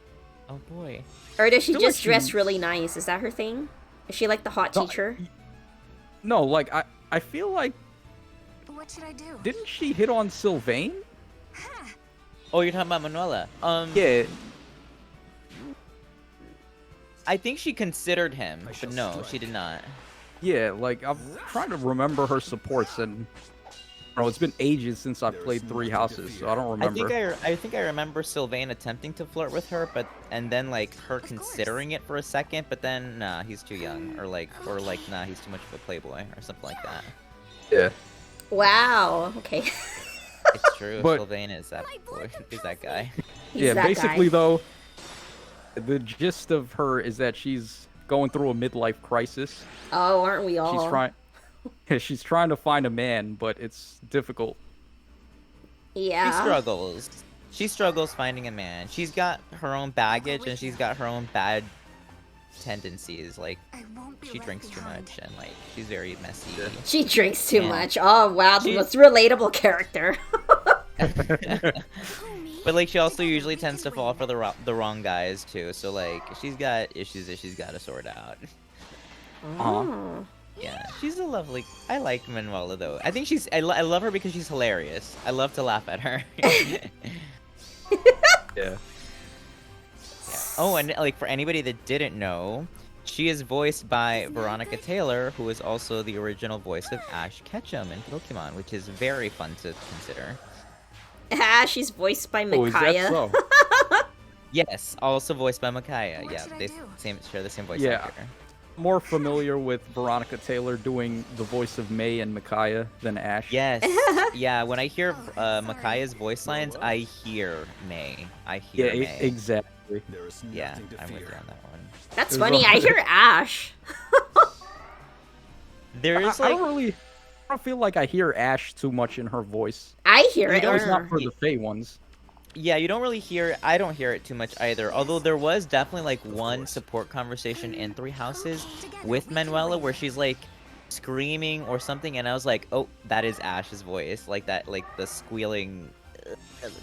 Speaker 3: Oh boy.
Speaker 1: Or does she
Speaker 2: feel like
Speaker 1: just dress
Speaker 2: she-
Speaker 1: really nice? Is that her thing? Is she like the hot
Speaker 2: No,
Speaker 1: teacher?
Speaker 2: No, like I feel like
Speaker 4: What should I do?
Speaker 2: didn't she hit on Sylvain?
Speaker 3: Oh, you're talking about Manuela.
Speaker 2: Yeah,
Speaker 3: I think she considered him, but no, she did not.
Speaker 2: yeah. Like I'm trying to remember her supports, and it's been ages since I've played Three Houses, so I don't remember.
Speaker 3: I think I remember Sylvain attempting to flirt with her, and then like her considering it for a second, but then nah, he's too young, or like nah, he's too much of a playboy or something like that.
Speaker 2: Yeah.
Speaker 1: Wow. Okay.
Speaker 3: It's true.
Speaker 2: But-
Speaker 3: Sylvain is that boy. Is that guy?
Speaker 1: He's
Speaker 2: Yeah,
Speaker 1: that
Speaker 2: basically
Speaker 1: guy.
Speaker 2: though, the gist of her is that she's going through a midlife crisis.
Speaker 1: Oh, aren't we all?
Speaker 2: She's trying to find a man, but it's difficult.
Speaker 1: Yeah.
Speaker 3: She struggles. She struggles finding a man. She's got her own baggage and she's got her own bad tendencies. Like she drinks too much and like she's very messy.
Speaker 1: She drinks too
Speaker 3: Yeah.
Speaker 1: much. Oh wow, the
Speaker 3: She-
Speaker 1: most relatable character.
Speaker 3: But like she also usually tends to fall for the wrong guys too. So like she's got issues that she's got to sort out.
Speaker 1: Oh.
Speaker 3: Yeah, she's a lovely. I like Manuela though. I think she's. I love her because she's hilarious. I love to laugh at her.
Speaker 2: Yeah.
Speaker 3: Oh, and like for anybody that didn't know, she is voiced by Veronica Taylor, who is also the original voice of Ash Ketchum in Pokemon, which is very fun to consider.
Speaker 1: Ah, she's voiced by
Speaker 2: Oh, is that
Speaker 1: Micaiah.
Speaker 2: so?
Speaker 3: Yes, also voiced by Micaiah. Yeah, they share the same voice
Speaker 2: Yeah.
Speaker 3: actor.
Speaker 2: More familiar with Veronica Taylor doing the voice of May and Micaiah than Ash.
Speaker 3: Yes. Yeah, when I hear Micaiah's voice lines, I hear May. I
Speaker 2: Yeah,
Speaker 3: hear May.
Speaker 2: exactly.
Speaker 3: Yeah, I'm with you on that one.
Speaker 1: That's
Speaker 2: There's
Speaker 1: funny.
Speaker 2: a-
Speaker 1: I hear Ash.
Speaker 3: There's
Speaker 2: I
Speaker 3: like
Speaker 2: don't feel like I hear Ash too much in her voice.
Speaker 1: I hear it.
Speaker 2: At least not for the Fae ones.
Speaker 3: yeah, you don't really hear. I don't hear it too much either. Although there was definitely like one support conversation in Three Houses with Manuela where she's like screaming or something, and I was like, oh, that is Ash's voice, like that, like the squealing,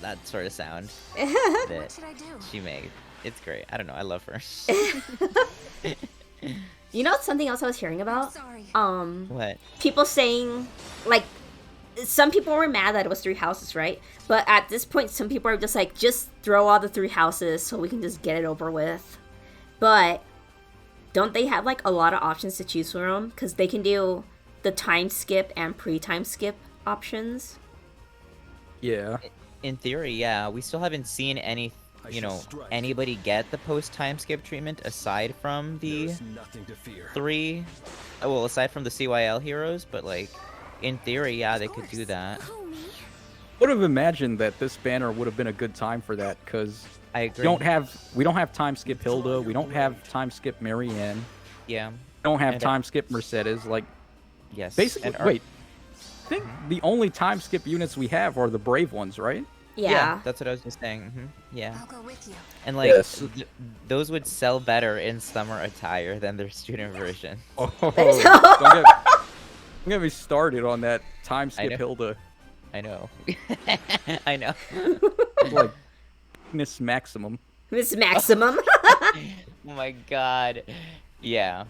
Speaker 3: that sort of sound that she made. It's great. I don't know. I love her.
Speaker 1: You know something else I was hearing about?
Speaker 3: What?
Speaker 1: People saying, like, some people were mad that it was Three Houses, right? But at this point, some people are just like, just throw all the Three Houses so we can just get it over with. But don't they have like a lot of options to choose from? Because they can do the time skip and pre-time skip options.
Speaker 2: Yeah.
Speaker 3: In theory, yeah. We still haven't seen any, anybody get the post time skip treatment aside from the three. Well, aside from the CYL heroes, but like, in theory, yeah, they could do that.
Speaker 2: Would have imagined that this banner would have been a good time for that, because
Speaker 3: I agree.
Speaker 2: we don't have time skip Hilda, we don't have time skip Marianne,
Speaker 3: Yeah.
Speaker 2: we don't have
Speaker 3: And-
Speaker 2: time skip Mercedes. Like
Speaker 3: Yes.
Speaker 2: basically,
Speaker 3: and Ar-
Speaker 2: wait. I think the only time skip units we have are the brave ones, right?
Speaker 1: Yeah.
Speaker 3: That's what I was just saying. Yeah.
Speaker 4: I'll go with you.
Speaker 3: And like,
Speaker 2: Yes.
Speaker 3: those would sell better in summer attire than their student version.
Speaker 2: Oh, don't get me started on that time
Speaker 3: I
Speaker 2: skip
Speaker 3: know.
Speaker 2: Hilda.
Speaker 3: I know. I know.
Speaker 2: Like Miss Maximum.
Speaker 1: Miss Maximum.
Speaker 3: Oh my god. Yeah.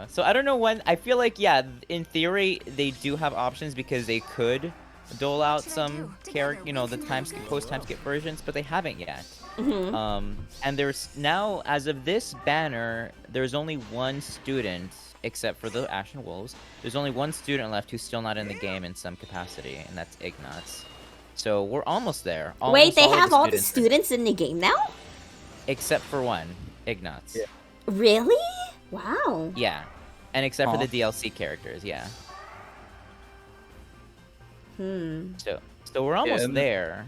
Speaker 3: So I don't know when. I feel like, yeah, in theory, they do have options because they could dole out some character, the time skip, post time skip versions, but they haven't yet. And there's now, as of this banner, there's only one student, except for the Ashen Wolves. There's only one student left who's still not in the game in some capacity, and that's Ignatz. So we're almost there.
Speaker 1: Wait, they
Speaker 3: Almost
Speaker 1: have all the
Speaker 3: are-
Speaker 1: students in the game now?
Speaker 3: except for one, Ignatz.
Speaker 2: Yeah.
Speaker 1: Really? Wow.
Speaker 3: Yeah. And except for
Speaker 2: Aw.
Speaker 3: the DLC characters, yeah. So we're almost
Speaker 2: and-
Speaker 3: there.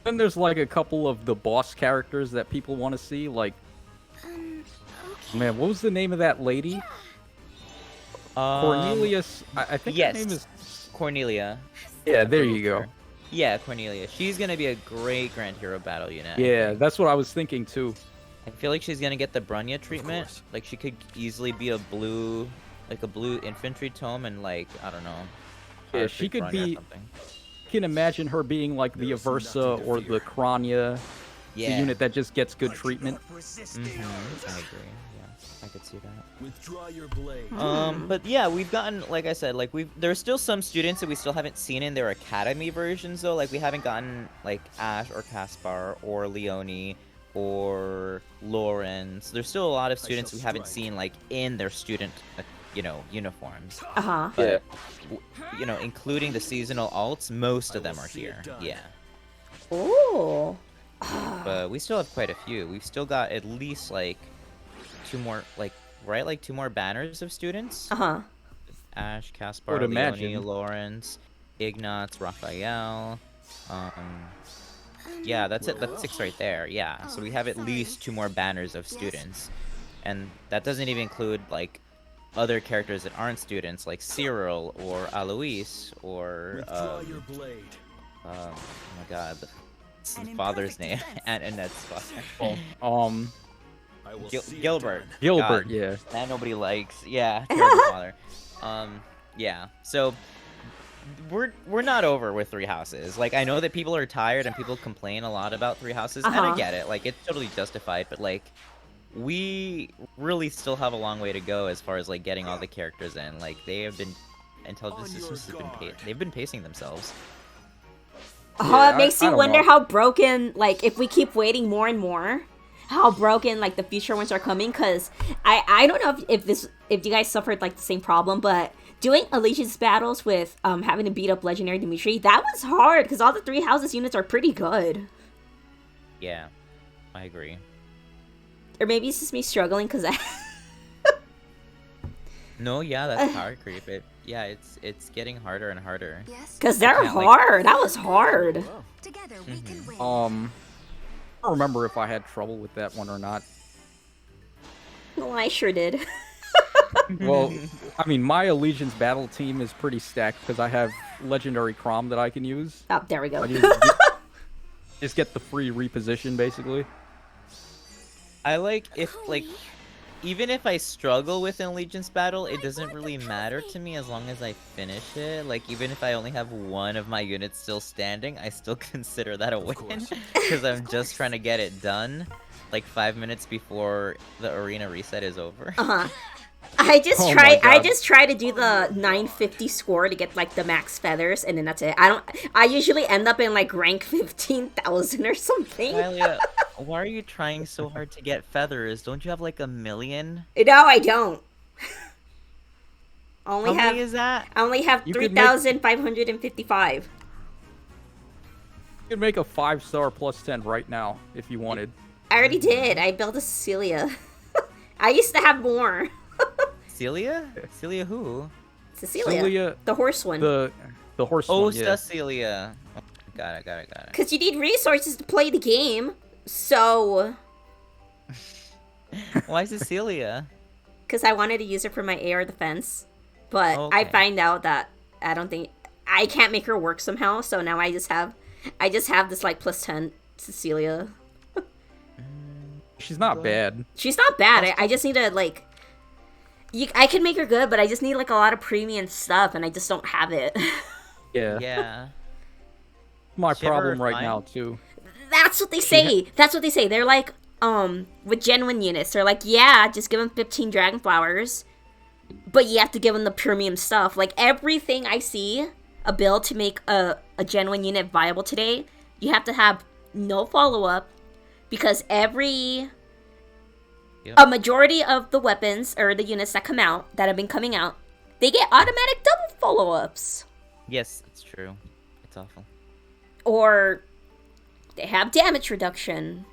Speaker 2: Then there's like a couple of the boss characters that people want to see. Like, man, what was the name of that lady? Cornelius. I think
Speaker 3: yes.
Speaker 2: her name is.
Speaker 3: Cornelia.
Speaker 2: Yeah, there you go.
Speaker 3: Yeah, Cornelia. She's gonna be a great Grand Hero battle unit.
Speaker 2: Yeah, that's what I was thinking too.
Speaker 3: I feel like she's gonna get the Brunya treatment. Like she could easily be a blue infantry tome, and like I don't know.
Speaker 2: Yeah,
Speaker 3: Power
Speaker 2: she
Speaker 3: Creep
Speaker 2: could
Speaker 3: Brunya or
Speaker 2: be-
Speaker 3: something.
Speaker 2: You can imagine her being like the Aversa or the Kranya,
Speaker 3: Yeah.
Speaker 2: a unit that just gets good treatment.
Speaker 3: I agree. Yeah, I could see that.
Speaker 4: Withdraw your blade.
Speaker 3: But yeah, we've gotten, like I said, like there's still some students that we still haven't seen in their academy versions though. Like we haven't gotten like Ash or Caspar or Leonie or Lawrence. There's still a lot of students we haven't seen like in their student, uniforms.
Speaker 1: Uh-huh.
Speaker 3: But including the seasonal alts, most of them are here. Yeah.
Speaker 1: Ooh.
Speaker 3: But we still have quite a few. We've still got at least like two more, like two more banners of students.
Speaker 1: Uh-huh.
Speaker 3: Ash, Caspar,
Speaker 2: Would
Speaker 3: Leonie,
Speaker 2: imagine.
Speaker 3: Lawrence, Ignatz, Raphael. Yeah, that's it. That's 6 right there. Yeah, so we have at least 2 more banners of students, and that doesn't even include like other characters that aren't students, like Cyril or Alois or
Speaker 4: Withdraw your blade.
Speaker 3: oh my god, it's the father's name, and Annette's father.
Speaker 4: I will see it
Speaker 3: Gilbert.
Speaker 4: done.
Speaker 2: Gilbert,
Speaker 3: God.
Speaker 2: yeah.
Speaker 3: That nobody likes. Yeah, terrible father. Yeah. So we're not over with Three Houses. Like I know that people are tired and people complain a lot about Three Houses, and I get it. Like it's totally justified, but like we really still have a long way to go as far as like getting all the characters in. Like they have been intelligence systems have been they've been pacing themselves.
Speaker 1: Oh, it makes
Speaker 2: I
Speaker 1: you
Speaker 2: don't
Speaker 1: wonder
Speaker 2: know.
Speaker 1: how broken, like, if we keep waiting more and more, how broken, like, the future ones are coming, because I don't know if you guys suffered, like, the same problem, but doing Allegiance battles with, having to beat up Legendary Dimitri, that was hard, because all the Three Houses units are pretty good.
Speaker 3: Yeah, I agree.
Speaker 1: Or maybe it's just me struggling, because I...
Speaker 3: No, yeah, that's power creep. Yeah, it's getting harder and harder.
Speaker 1: Because they're
Speaker 3: can't, like-
Speaker 1: hard, that was hard.
Speaker 5: Together we can win.
Speaker 2: I don't remember if I had trouble with that one or not.
Speaker 1: Well, I sure did.
Speaker 2: Well, I mean, my Allegiance battle team is pretty stacked because I have Legendary Crom that I can use.
Speaker 1: Oh, there we go.
Speaker 2: I just get the free reposition, basically.
Speaker 3: I like if like even if I struggle with an allegiance battle, it doesn't really matter to me as long as I finish it. Like even if I only have one of my units still standing, I still consider that a win because I'm just trying to get it done like 5 minutes before the arena reset is over.
Speaker 1: Uh-huh. I just
Speaker 2: Oh
Speaker 1: try.
Speaker 2: my
Speaker 1: I
Speaker 2: God.
Speaker 1: just try to do the 950 score to get like the max feathers, and then that's it. I usually end up in like rank 15,000 or something.
Speaker 3: Amelia, why are you trying so hard to get feathers? Don't you have like 1,000,000?
Speaker 1: No, I don't. Only
Speaker 3: How
Speaker 1: have.
Speaker 3: many is that?
Speaker 1: I only have
Speaker 2: You could
Speaker 1: 3,555.
Speaker 2: You could make a 5-star plus 10 right now if you wanted.
Speaker 1: I already did. I built a Cecilia. I used to have more.
Speaker 3: Celia? Celia who?
Speaker 1: Cecilia, the horse one.
Speaker 2: the horse
Speaker 3: Oh,
Speaker 2: one, yeah.
Speaker 3: Cecilia. Oh, got it.
Speaker 1: Because you need resources to play the game. So,
Speaker 3: Why Cecilia?
Speaker 1: because I wanted to use her for my AR defense, but I
Speaker 3: Okay.
Speaker 1: find out that I can't make her work somehow. So now I just have this like plus 10 Cecilia.
Speaker 2: She's not bad.
Speaker 1: She's not bad. I just need to like. I can make her good, but I just need like a lot of premium stuff, and I just don't have it.
Speaker 2: Yeah.
Speaker 3: Yeah.
Speaker 2: My
Speaker 3: She ever
Speaker 2: problem right
Speaker 3: fine?
Speaker 2: now, too.
Speaker 1: That's what they say. That's what they say. They're like, with genuine units, they're like, yeah, just give them 15 dragon flowers, but you have to give them the premium stuff. Like everything I see a build to make a genuine unit viable today, you have to have no follow up, because a majority of the weapons or the units that have been coming out, they get automatic double follow ups.
Speaker 3: Yes, it's true. It's awful.
Speaker 1: Or they have damage reduction.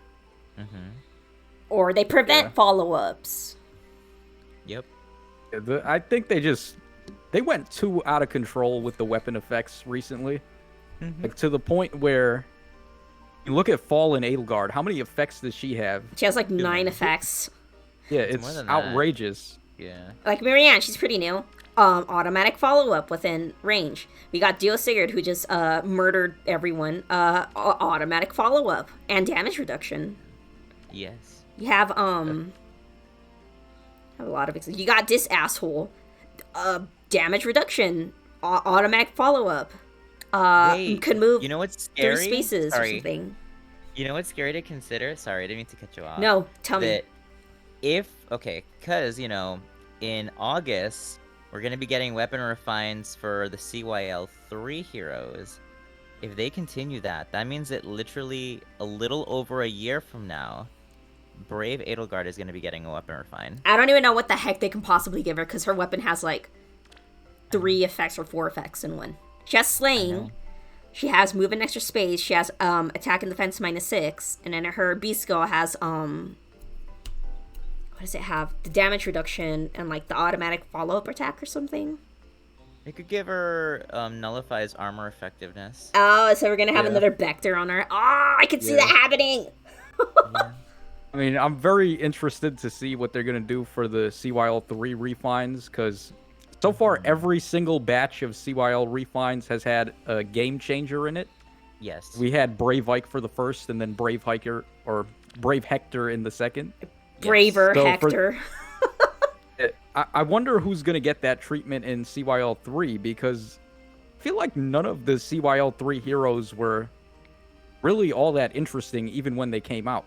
Speaker 1: Or they prevent follow-ups.
Speaker 3: Yep.
Speaker 2: I think they went too out of control with the weapon effects recently. Like to the point where you look at Fallen Edelgard, how many effects does she have?
Speaker 1: She has like 9 effects.
Speaker 2: Yeah,
Speaker 3: more
Speaker 2: it's
Speaker 3: than that.
Speaker 2: outrageous.
Speaker 3: Yeah.
Speaker 1: Like Marianne, she's pretty new. Automatic follow-up within range. We got Dio Sigurd, who just murdered everyone. Automatic follow-up and damage reduction.
Speaker 3: Yes.
Speaker 1: You have a lot of examples. You got this asshole. Damage reduction. Automatic follow-up.
Speaker 3: Wait,
Speaker 1: Can move
Speaker 3: you know what's
Speaker 1: through
Speaker 3: scary?
Speaker 1: spaces or
Speaker 3: Sorry.
Speaker 1: something.
Speaker 3: You know what's scary to consider? Sorry, I didn't mean to cut you off.
Speaker 1: No, tell me.
Speaker 3: That if okay, because in August we're gonna be getting weapon refines for the CYL3 heroes. If they continue that, that means that literally a little over a year from now, Brave Edelgard is gonna be getting a weapon refine.
Speaker 1: I don't even know what the heck they can possibly give her because her weapon has like 3 effects or 4 effects in one. She has slaying. She has move in extra space. She has attack and defense -6, and then her beast skill has what does it have? The damage reduction and like the automatic follow up attack or something.
Speaker 3: They could give her nullifies armor effectiveness.
Speaker 1: Oh, so we're gonna have another Vector on her. Oh, I can see that happening.
Speaker 3: Yeah.
Speaker 2: I mean, I'm very interested to see what they're gonna do for the CYL3 refines, because so far every single batch of CYL refines has had a game changer in it.
Speaker 3: Yes.
Speaker 2: We had Brave Ike for the first, and then Brave Hiker or Brave Hector in the second.
Speaker 1: Braver
Speaker 2: So for-
Speaker 1: Hector.
Speaker 2: I wonder who's gonna get that treatment in CYL3, because I feel like none of the CYL3 heroes were really all that interesting, even when they came out.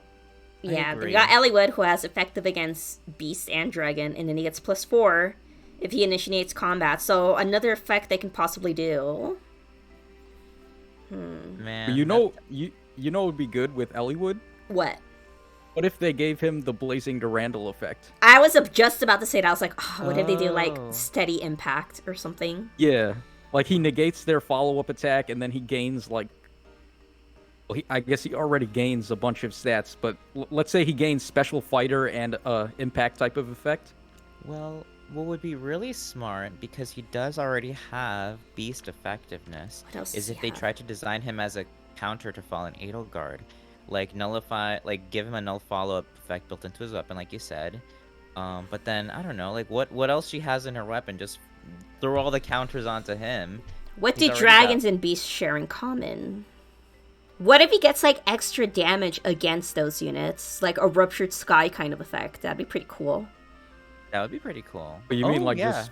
Speaker 1: Yeah,
Speaker 3: agree.
Speaker 1: we got Eliwood, who has effective against Beast and Dragon, and then he gets +4 if he initiates combat. So another effect they can possibly do.
Speaker 3: Man.
Speaker 2: But you know it would be good with Eliwood.
Speaker 1: What?
Speaker 2: What if they gave him the Blazing Durandal effect?
Speaker 1: I was just about to say that. I was like, oh, what if they do like
Speaker 3: Oh.
Speaker 1: steady impact or something?
Speaker 2: Yeah, like he negates their follow-up attack, and then he gains like. Well, I guess he already gains a bunch of stats, but let's say he gains Special Fighter and Impact type of effect.
Speaker 3: Well, what would be really smart, because he does already have Beast effectiveness,
Speaker 1: What else
Speaker 3: is
Speaker 1: does
Speaker 3: if
Speaker 1: he
Speaker 3: they
Speaker 1: have?
Speaker 3: try to design him as a counter to Fallen Edelgard. Like, give him a null follow-up effect built into his weapon, like you said. But then, I don't know, like, what else she has in her weapon? Just throw all the counters onto him.
Speaker 1: What
Speaker 3: He's
Speaker 1: do
Speaker 3: already
Speaker 1: dragons
Speaker 3: got-
Speaker 1: and beasts share in common? What if he gets like extra damage against those units, like a ruptured sky kind of effect? That'd be pretty cool.
Speaker 3: That would be pretty cool.
Speaker 2: But you mean
Speaker 3: Oh,
Speaker 2: like
Speaker 3: yeah.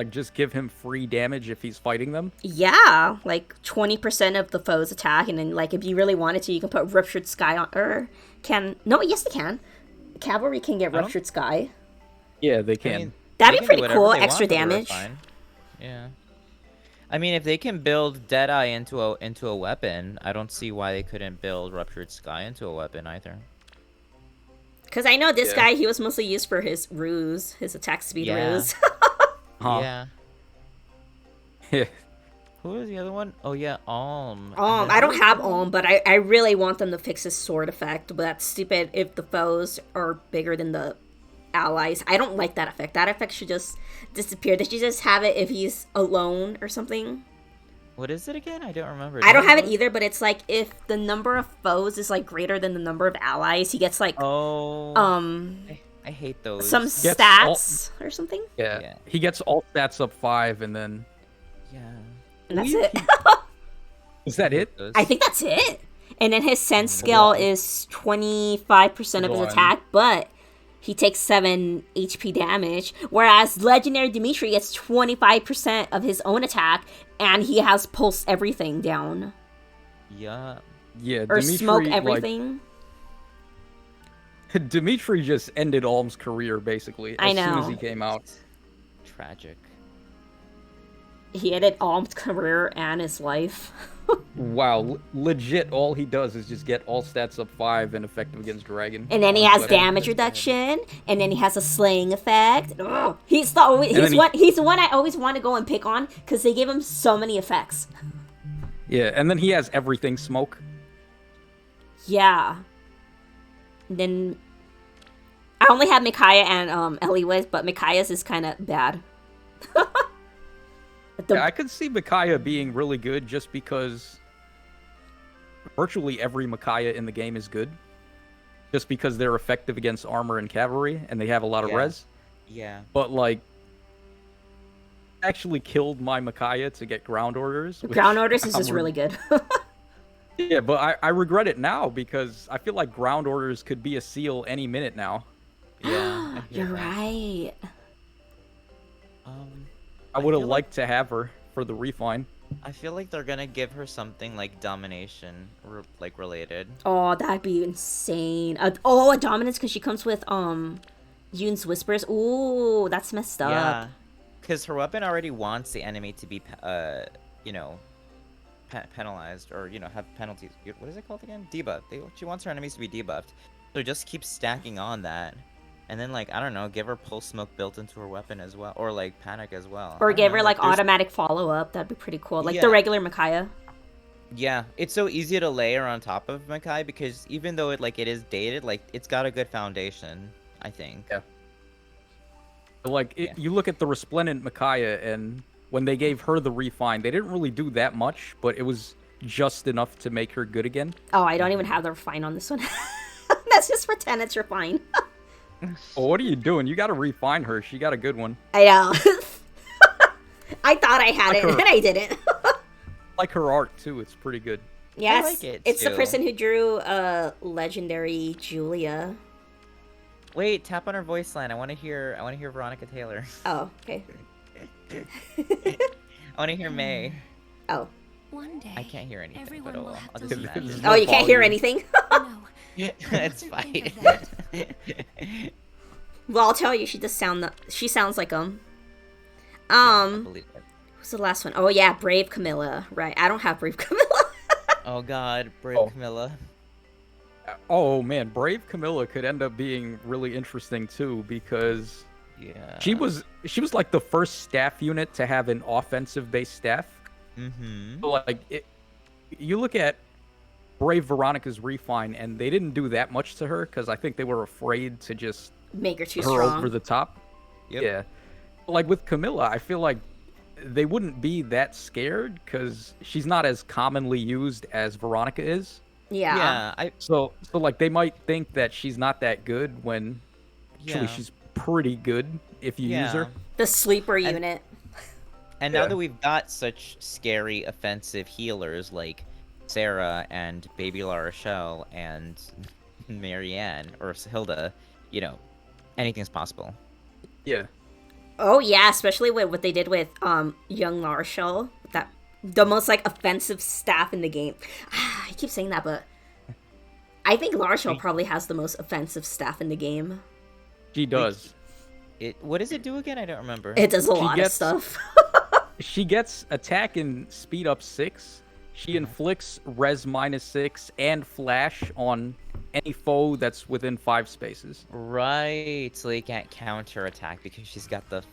Speaker 2: just give him free damage if he's fighting them?
Speaker 1: Yeah, like 20% of the foe's attack, and then like if you really wanted to, you can put ruptured sky on. Or yes, they can. Cavalry can get
Speaker 3: I don't-
Speaker 1: ruptured sky.
Speaker 2: Yeah, they
Speaker 3: I
Speaker 2: can.
Speaker 3: mean,
Speaker 1: That'd
Speaker 3: they
Speaker 1: be
Speaker 3: can do
Speaker 1: pretty
Speaker 3: whatever
Speaker 1: cool.
Speaker 3: they want
Speaker 1: Extra
Speaker 3: for the
Speaker 1: damage.
Speaker 3: refine. Yeah. I mean, if they can build Deadeye into a weapon, I don't see why they couldn't build Ruptured Sky into a weapon either.
Speaker 1: Because I know this
Speaker 2: Yeah.
Speaker 1: guy, he was mostly used for his ruse, his attack speed
Speaker 3: Yeah.
Speaker 1: ruse.
Speaker 2: Huh.
Speaker 3: Yeah.
Speaker 2: Yeah.
Speaker 3: Who was the other one? Oh yeah, Alm.
Speaker 1: I don't have Olm, but I really want them to fix his sword effect. But that's stupid if the foes are bigger than the allies. I don't like that effect. That effect should just disappear. They should just have it if he's alone or something.
Speaker 3: What is it again? I don't remember.
Speaker 1: I don't have it either, but it's like if the number of foes is like greater than the number of allies, he gets like
Speaker 3: Oh.
Speaker 1: um
Speaker 3: I hate those.
Speaker 1: some
Speaker 2: Gets
Speaker 1: stats or something.
Speaker 2: Yeah.
Speaker 3: Yeah.
Speaker 2: He gets all stats up 5, and then
Speaker 3: Yeah.
Speaker 1: And that's
Speaker 2: believe
Speaker 1: it.
Speaker 2: is that it?
Speaker 3: Those.
Speaker 1: I think that's it. And then his sense skill is 25% of his
Speaker 2: Go on.
Speaker 1: attack, but he takes 7 HP damage. Whereas Legendary Dimitri gets 25% of his own attack, and he has pulse everything down.
Speaker 3: Yeah.
Speaker 2: Yeah.
Speaker 1: Or
Speaker 2: Dimitri,
Speaker 1: smoke everything.
Speaker 2: Like, Dimitri just ended Alm's career basically
Speaker 1: I
Speaker 2: as soon as
Speaker 1: know.
Speaker 2: he came out.
Speaker 3: Tragic.
Speaker 1: He ended Alm's career and his life.
Speaker 2: Wow, legit, all he does is just get all stats up 5 and effective against dragon.
Speaker 1: And then he
Speaker 2: on his
Speaker 1: has
Speaker 2: weapon.
Speaker 1: damage reduction, and then he has a slaying effect. Ugh. He's the
Speaker 2: then
Speaker 1: he's the one I always want to go and pick on because they give him so many effects.
Speaker 2: Yeah, and then he has everything smoke.
Speaker 1: Yeah. And then I only have Micaiah and Eliwez, but Micaiah's is kind of bad. The-
Speaker 2: Yeah, I could see Micaiah being really good just because virtually every Micaiah in the game is good. Just because they're effective against armor and cavalry, and they have a lot of
Speaker 3: Yeah.
Speaker 2: res.
Speaker 3: Yeah.
Speaker 2: But, like, actually killed my Micaiah to get ground orders. which
Speaker 1: Ground orders is
Speaker 2: I'm
Speaker 1: just really good.
Speaker 2: Yeah, but I regret it now because I feel like ground orders could be a seal any minute now.
Speaker 3: Yeah. I hear
Speaker 1: You're
Speaker 3: that.
Speaker 1: right.
Speaker 2: I would have
Speaker 3: feel
Speaker 2: liked to have her for the refine.
Speaker 3: I feel like they're gonna give her something like domination, like related.
Speaker 1: Oh, that'd be insane. A dominance because she comes with Yoon's whispers. Ooh, that's messed up.
Speaker 3: Yeah, because her weapon already wants the enemy to be, you know, penalized or have penalties. What is it called again? Debuffed. She wants her enemies to be debuffed, so just keep stacking on that, and then like I don't know, give her pulse smoke built into her weapon as well, or like panic as well.
Speaker 1: Or
Speaker 3: I don't
Speaker 1: give
Speaker 3: know,
Speaker 1: her like
Speaker 3: there's-
Speaker 1: automatic follow up. That'd be pretty cool. Like the
Speaker 3: Yeah.
Speaker 1: regular Micaiah.
Speaker 3: Yeah, it's so easy to layer on top of Makai because even though it is dated, like it's got a good foundation, I think.
Speaker 2: Yeah. Like, you look at the Resplendent Micaiah, and when they gave her the refine, they didn't really do that much, but it was just enough to make her good again.
Speaker 1: Oh, I don't even have the refine on this one. That's just for tenants refine.
Speaker 2: Oh, what are you doing? You got to refine her. She got a good one.
Speaker 1: I know. I thought I had
Speaker 2: Like
Speaker 1: it,
Speaker 2: her-
Speaker 1: and I didn't.
Speaker 2: Like her art, too. It's pretty good.
Speaker 1: Yes,
Speaker 3: like it,
Speaker 1: it's the
Speaker 3: too.
Speaker 1: person who drew legendary Julia.
Speaker 3: Wait, tap on her voice line. I want to hear Veronica Taylor.
Speaker 1: Oh, okay.
Speaker 3: I want to hear May.
Speaker 1: Oh.
Speaker 5: One day,
Speaker 3: I can't hear anything,
Speaker 5: everyone
Speaker 3: but oh
Speaker 5: will
Speaker 3: well.
Speaker 5: have
Speaker 3: I'll
Speaker 5: to
Speaker 3: just
Speaker 5: leave
Speaker 3: imagine.
Speaker 5: this
Speaker 1: Oh, you can't hear
Speaker 2: volume.
Speaker 1: anything?
Speaker 5: No,
Speaker 3: It's
Speaker 5: think
Speaker 3: fine.
Speaker 5: of that.
Speaker 1: Well, I'll tell you, she sounds like
Speaker 3: I believe it.
Speaker 1: who's the last one? Oh yeah, Brave Camilla. Right. I don't have Brave Camilla.
Speaker 3: Oh God, Brave
Speaker 2: Oh.
Speaker 3: Camilla.
Speaker 2: Oh, man. Brave Camilla could end up being really interesting, too, because
Speaker 3: Yeah.
Speaker 2: she was like the first staff unit to have an offensive-based staff.
Speaker 3: Mm-hmm.
Speaker 2: So, like, you look at Brave Veronica's refine, and they didn't do that much to her because I think they were afraid to just
Speaker 1: Make her too
Speaker 2: her
Speaker 1: strong.
Speaker 2: over the top.
Speaker 3: Yep.
Speaker 2: Yeah. Like with Camilla, I feel like they wouldn't be that scared because she's not as commonly used as Veronica is.
Speaker 1: Yeah.
Speaker 3: Yeah.
Speaker 2: So like they might think that she's not that good when actually
Speaker 3: Yeah.
Speaker 2: she's pretty good if you use her.
Speaker 1: The sleeper
Speaker 3: And-
Speaker 1: unit.
Speaker 3: And
Speaker 2: Yeah.
Speaker 3: now that we've got such scary offensive healers like Sarah and Baby La Rochelle and Marianne or Hilda, anything's possible.
Speaker 2: Yeah.
Speaker 1: Oh yeah, especially with what they did with young Marshall. That the most like offensive staff in the game. I keep saying that, but I think Marshall probably has the most offensive staff in the game.
Speaker 2: She does.
Speaker 3: What does it do again? I don't remember.
Speaker 1: It does a
Speaker 2: She
Speaker 1: lot
Speaker 2: gets-
Speaker 1: of stuff.
Speaker 2: She gets attack and speed up 6. She inflicts res -6 and flash on any foe that's within 5 spaces.
Speaker 3: Right, so they can't counter attack because she's got the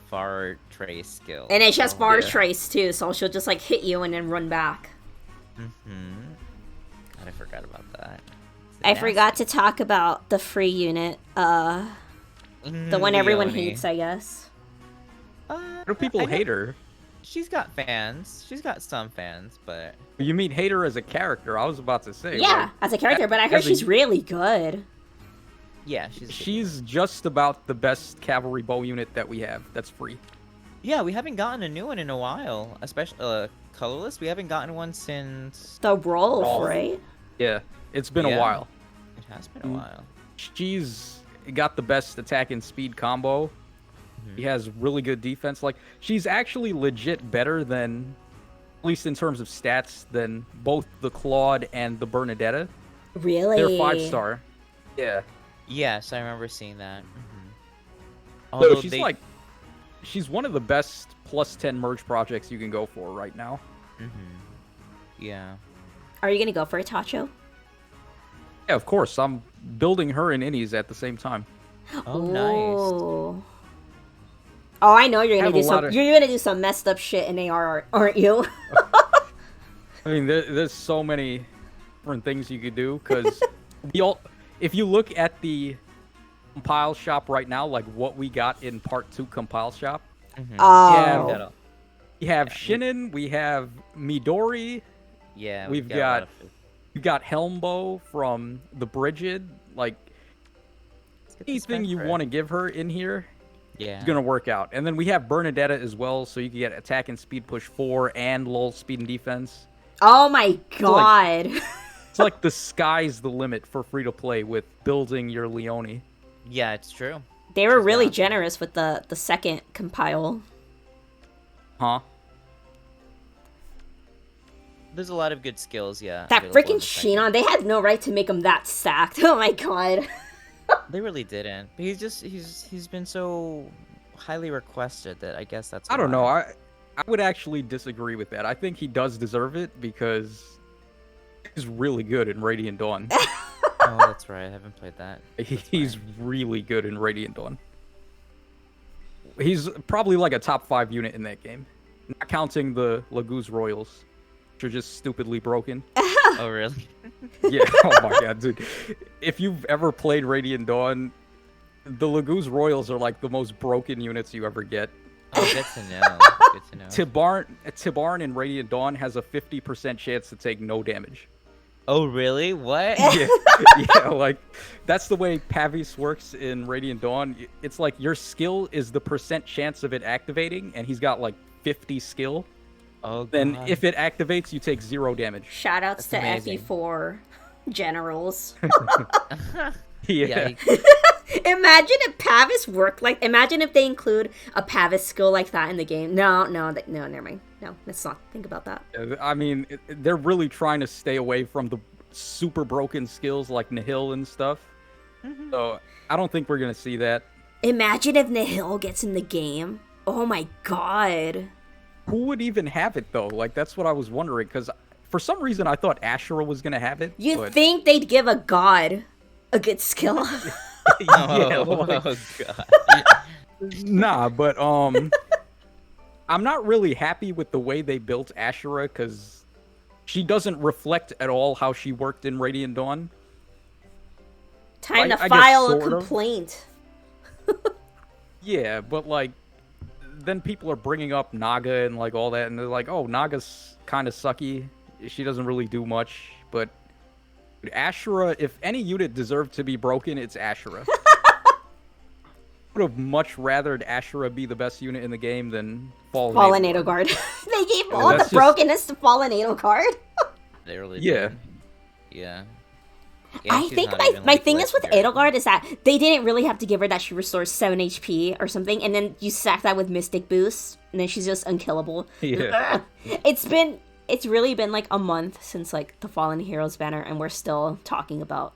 Speaker 3: far trace skill.
Speaker 1: And it has bar
Speaker 2: yeah.
Speaker 1: trace too, so she'll just like hit you and then run back.
Speaker 3: Mm-hmm. God, I forgot about that.
Speaker 1: I forgot to talk about the free unit, the one everyone
Speaker 3: Leonie.
Speaker 1: hates, I guess.
Speaker 2: Why do people
Speaker 3: I know-
Speaker 2: hate her?
Speaker 3: She's got fans. She's got some fans, but
Speaker 2: You mean hate her as a character? I was about to say.
Speaker 1: Yeah,
Speaker 2: like,
Speaker 1: as a character, but I heard
Speaker 2: as a-
Speaker 1: she's really good.
Speaker 3: yeah, she's. a good
Speaker 2: she's just about the best cavalry bow unit that we have. That's free.
Speaker 3: one. Yeah, we haven't gotten a new one in a while, especially colorless. We haven't gotten one since.
Speaker 1: The Rolf,
Speaker 2: Rolf.
Speaker 1: right?
Speaker 2: Yeah, it's been a
Speaker 3: Yeah.
Speaker 2: while.
Speaker 3: It has been a while.
Speaker 2: She's got the best attack and speed combo. He has really good defense. Like, she's actually legit better than, at least in terms of stats, than both the Claude and the Bernadetta.
Speaker 1: Really?
Speaker 2: They're 5-star. Yeah.
Speaker 3: Yes, I remember seeing that.
Speaker 2: So
Speaker 3: Although
Speaker 2: she's
Speaker 3: they-
Speaker 2: like, she's one of the best +10 merge projects you can go for right now.
Speaker 3: Yeah.
Speaker 1: Are you gonna go for a Tacho?
Speaker 2: Yeah, of course. I'm building her and Innies at the same time.
Speaker 3: Oh, nice.
Speaker 1: Ooh. Oh, I know you're gonna
Speaker 2: Have
Speaker 1: do
Speaker 2: a
Speaker 1: some.
Speaker 2: lot of-
Speaker 1: You're gonna do some messed up shit in AR, aren't you?
Speaker 2: I mean, there's so many different things you could do because if you look at the compile shop right now, like what we got in part 2 compile shop,
Speaker 1: Oh,
Speaker 3: Got a-
Speaker 2: we have Shinin, we have Midori,
Speaker 3: Yeah,
Speaker 2: we've
Speaker 3: got a lot
Speaker 2: got
Speaker 3: of-
Speaker 2: we got Helmbow from the Brigid. Like
Speaker 3: Let's get the
Speaker 2: anything you
Speaker 3: Spectre.
Speaker 2: want to give her in here
Speaker 3: Yeah.
Speaker 2: is gonna work out. And then we have Bernadetta as well, so you can get attack and speed push 4 and lull speed and defense.
Speaker 1: oh my god!
Speaker 2: It's like the sky's the limit for free to play with building your Leone.
Speaker 3: Yeah, it's true.
Speaker 1: They were
Speaker 3: She's
Speaker 1: really
Speaker 3: not-
Speaker 1: generous with the second compile.
Speaker 2: Huh?
Speaker 3: there's a lot of good skills, yeah.
Speaker 1: That
Speaker 3: available in
Speaker 1: freaking
Speaker 3: the second.
Speaker 1: Shinon, they had no right to make him that stacked. Oh my god.
Speaker 3: They really didn't. But he's been so highly requested that I guess that's
Speaker 2: I don't
Speaker 3: why.
Speaker 2: know. I would actually disagree with that. I think he does deserve it because he's really good in Radiant Dawn.
Speaker 3: Oh, that's right. I haven't played that.
Speaker 2: He's really good in Radiant Dawn. He's probably like a top 5 unit in that game. Not counting the Laguz Royals, which are just stupidly broken.
Speaker 3: Oh, really?
Speaker 2: Yeah, oh my god, dude. If you've ever played Radiant Dawn, the Laguz Royals are like the most broken units you ever get.
Speaker 3: Oh, good to know. Good to know.
Speaker 2: Tibarn in Radiant Dawn has a 50% chance to take no damage.
Speaker 3: Oh, really? What?
Speaker 2: Yeah, yeah, like that's the way Pavis works in Radiant Dawn. It's like your skill is the percent chance of it activating, and he's got like 50 skill.
Speaker 3: Oh,
Speaker 2: Then
Speaker 3: God.
Speaker 2: if it activates, you take 0 damage.
Speaker 1: Shoutouts to
Speaker 3: amazing.
Speaker 1: FE4 generals.
Speaker 2: Yeah.
Speaker 3: Yikes.
Speaker 1: Imagine if Pavis worked like. Imagine if they include a Pavis skill like that in the game. No, never mind. No, let's not think about that.
Speaker 2: I mean, they're really trying to stay away from the super broken skills like Nihil and stuff. So I don't think we're gonna see that.
Speaker 1: Imagine if Nihil gets in the game. Oh my god.
Speaker 2: Who would even have it though? Like that's what I was wondering because for some reason I thought Ashura was gonna have it.
Speaker 1: You
Speaker 2: but...
Speaker 1: think they'd give a god a good skill?
Speaker 2: yeah,
Speaker 3: Oh,
Speaker 2: like-
Speaker 3: oh, God.
Speaker 2: Nah, but I'm not really happy with the way they built Ashura because she doesn't reflect at all how she worked in Radiant Dawn.
Speaker 1: Time to
Speaker 2: I guess
Speaker 1: file a
Speaker 2: sort of.
Speaker 1: complaint.
Speaker 2: Yeah, but like then people are bringing up Naga and like all that, and they're like, "Oh, Naga's kind of sucky. She doesn't really do much." But Ashura, if any unit deserved to be broken, it's Ashura. Would have much rathered Ashura be the best unit in the game than
Speaker 1: Fallen
Speaker 2: Nato.
Speaker 1: Edelgard. They gave all the
Speaker 2: that's just-
Speaker 1: brokenness to Fallen Edelgard.
Speaker 3: They really
Speaker 2: Yeah.
Speaker 3: did. Yeah.
Speaker 1: I
Speaker 3: she's
Speaker 1: think
Speaker 3: not
Speaker 1: my
Speaker 3: even, like,
Speaker 1: thing is with
Speaker 3: legendary.
Speaker 1: Edelgard is that they didn't really have to give her that she restores 7 HP or something, and then you stack that with Mystic Boost, and then she's just unkillable.
Speaker 2: Yeah.
Speaker 1: It's really been like a month since like the Fallen Heroes banner, and we're still talking about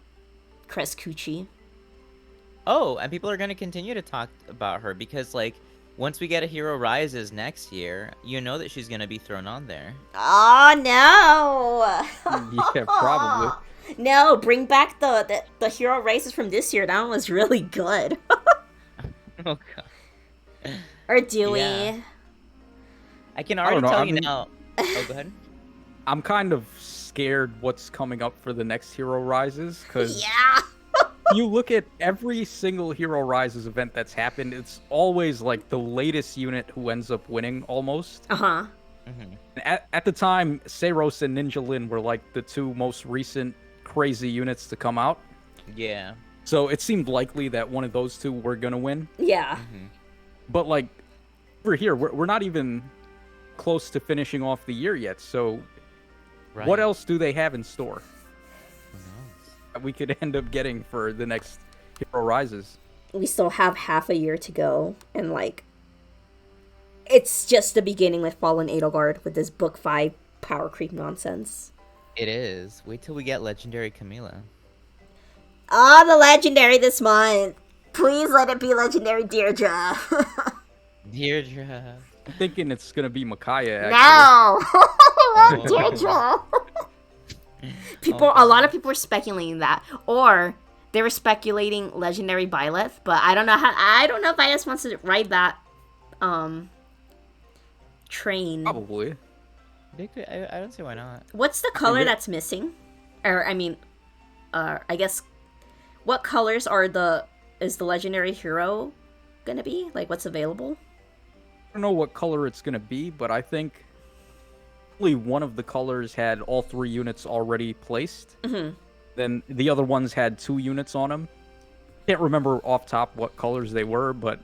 Speaker 1: Crest Cucci.
Speaker 3: Oh, and people are going to continue to talk about her because, like, once we get a Hero Rises next year, you know that she's going to be thrown on there.
Speaker 1: Oh no!
Speaker 2: Yeah, probably.
Speaker 1: No, bring back the Hero Rises from this year. That one was really good.
Speaker 3: Oh, God.
Speaker 1: Or do we?
Speaker 3: Yeah. I can
Speaker 2: I
Speaker 3: already
Speaker 2: don't know,
Speaker 3: tell
Speaker 2: I
Speaker 3: you
Speaker 2: mean-
Speaker 3: now. Oh, go ahead.
Speaker 2: I'm kind of scared what's coming up for the next Hero Rises because
Speaker 1: Yeah.
Speaker 2: you look at every single Hero Rises event that's happened, it's always like the latest unit who ends up winning almost.
Speaker 1: Uh-huh.
Speaker 2: At the time, Seiros and Ninja Lin were like the 2 most recent crazy units to come out.
Speaker 3: Yeah.
Speaker 2: So it seemed likely that one of those 2 were going to win.
Speaker 1: Yeah.
Speaker 2: But like, over here, we're not even close to finishing off the year yet. So
Speaker 3: Right.
Speaker 2: what else do they have in store
Speaker 3: Who knows?
Speaker 2: that we could end up getting for the next Hero Rises?
Speaker 1: We still have half a year to go, and like, it's just the beginning with Fallen Edelgard with this Book 5 power creep nonsense.
Speaker 3: It is. Wait till we get Legendary Camilla.
Speaker 1: Ah, the legendary this month. Please let it be legendary Deirdre.
Speaker 3: Deirdre.
Speaker 2: I'm thinking it's going to be Micaiah, actually.
Speaker 1: No! I want
Speaker 3: Oh.
Speaker 1: Deirdre. A lot of people were speculating that, or they were speculating legendary Byleth, but I don't know if IS wants to ride that train.
Speaker 2: Probably.
Speaker 3: I don't see why not.
Speaker 1: What's the color
Speaker 2: Yeah.
Speaker 1: that's missing? Or I mean, I guess what colors is the legendary hero gonna be? Like what's available?
Speaker 2: I don't know what color it's going to be, but I think only one of the colors had all 3 units already placed.
Speaker 1: Mm-hmm.
Speaker 2: Then the other ones had 2 units on them. Can't remember off top what colors they were, but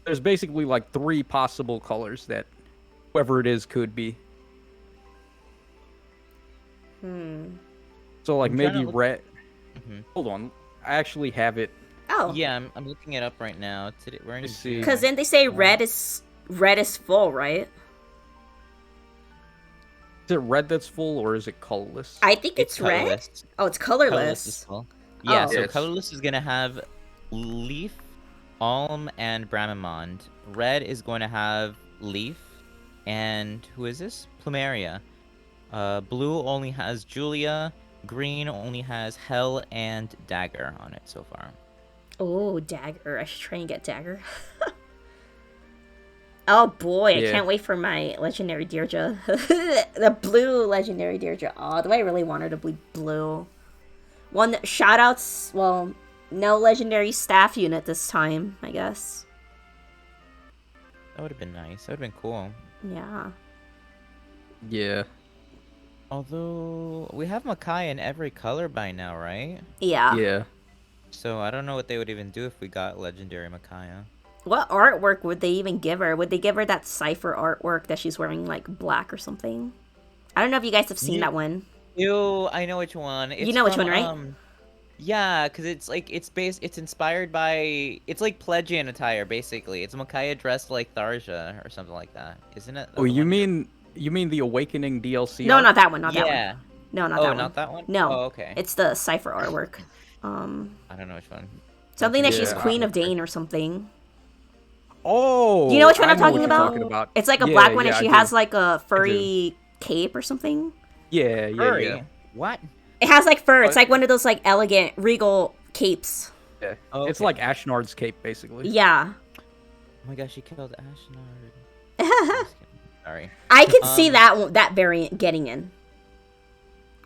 Speaker 2: there's basically like 3 possible colors that whoever it is could be. So like
Speaker 3: I'm trying to
Speaker 2: maybe
Speaker 3: look-
Speaker 2: red.
Speaker 3: Mhm.
Speaker 2: Hold on, I actually have it.
Speaker 1: Oh,
Speaker 3: Yeah, I'm looking it up right now. We're in
Speaker 2: Let's see.
Speaker 3: June.
Speaker 1: because then they say red is full, right?
Speaker 2: Is it red that's full or is it colorless?
Speaker 1: I think it's red.
Speaker 3: colorless.
Speaker 1: Oh, it's
Speaker 3: Colorless is
Speaker 1: colorless.
Speaker 3: full. Yeah,
Speaker 1: Oh.
Speaker 3: so
Speaker 2: Yes.
Speaker 3: colorless is gonna have Leaf, Alm, and Bramamond. Red is going to have Leaf, and who is this? Plumeria. Blue only has Julia. Green only has Hell and Dagger on it so far.
Speaker 1: Oh, Dagger. I should try and get Dagger. Oh boy, I
Speaker 2: Yeah.
Speaker 1: can't wait for my legendary Deirdre. The blue legendary Deirdre. Oh, do I really want her to be blue? One shoutouts. Well, no legendary staff unit this time, I guess.
Speaker 3: That would have been nice. That would have been cool.
Speaker 1: Yeah.
Speaker 2: Yeah.
Speaker 3: Although we have Makai in every color by now, right?
Speaker 1: Yeah.
Speaker 2: Yeah.
Speaker 3: So I don't know what they would even do if we got legendary Makaya.
Speaker 1: What artwork would they even give her? Would they give her that cipher artwork that she's wearing like black or something? I don't know if you guys have seen that one.
Speaker 3: Ew, I know which one. It's
Speaker 1: know which
Speaker 3: from,
Speaker 1: one, right?
Speaker 3: Yeah, because it's like it's inspired by it's like Pledgian attire basically. It's Makaya dressed like Tharja or something like that, isn't it?
Speaker 2: Oh, you mean the Awakening DLC?
Speaker 1: No,
Speaker 2: art?
Speaker 1: not that one. Not that one.
Speaker 3: Yeah.
Speaker 1: No, not
Speaker 3: Oh,
Speaker 1: that one.
Speaker 3: not that one?
Speaker 1: No.
Speaker 3: Oh, okay.
Speaker 1: It's the cipher artwork.
Speaker 3: I don't know which one.
Speaker 1: Something that she's
Speaker 2: Yeah.
Speaker 1: Queen of Dane or something.
Speaker 2: Oh.
Speaker 1: Do you know which one
Speaker 2: I
Speaker 1: I'm
Speaker 2: know what
Speaker 1: talking
Speaker 2: you're
Speaker 1: about?
Speaker 2: talking about?
Speaker 1: It's like a
Speaker 2: Yeah,
Speaker 1: black one,
Speaker 2: yeah,
Speaker 1: and
Speaker 2: I
Speaker 1: she
Speaker 2: do.
Speaker 1: has like a furry cape or something.
Speaker 2: Yeah, yeah,
Speaker 3: Furry.
Speaker 2: yeah.
Speaker 3: What?
Speaker 1: It has like fur. It's
Speaker 2: Oh,
Speaker 1: like one of those like elegant, regal capes.
Speaker 2: Yeah.
Speaker 3: Oh,
Speaker 2: It's
Speaker 3: okay.
Speaker 2: like Ashnard's cape, basically.
Speaker 1: Yeah.
Speaker 3: Oh my gosh, she killed Ashnard. Sorry.
Speaker 1: I could see
Speaker 3: Um,
Speaker 1: that variant getting in.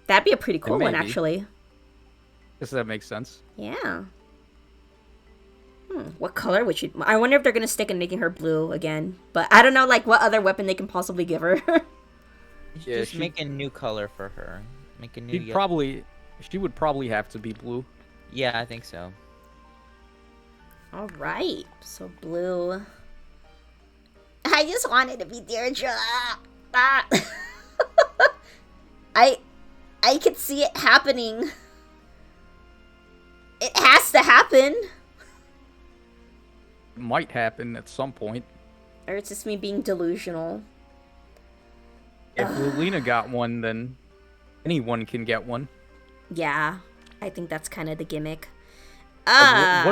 Speaker 1: That'd be a pretty cool one,
Speaker 2: maybe.
Speaker 1: actually.
Speaker 2: Guess that makes sense.
Speaker 1: Yeah. What color would she? I wonder if they're gonna stick in making her blue again. But I don't know, like what other weapon they can possibly give her.
Speaker 2: Yeah,
Speaker 3: Just
Speaker 2: she-
Speaker 3: make a new color for her. Make a new.
Speaker 2: She would probably have to be blue.
Speaker 3: Yeah, I think so.
Speaker 1: All right, so blue. I just wanted to be Deirdre. Ah. I could see it happening. It has to happen.
Speaker 2: It might happen at some point.
Speaker 1: Or it's just me being delusional.
Speaker 2: If Lulina got one, then anyone can get one.
Speaker 1: Yeah, I think that's kind of the gimmick.
Speaker 2: Like,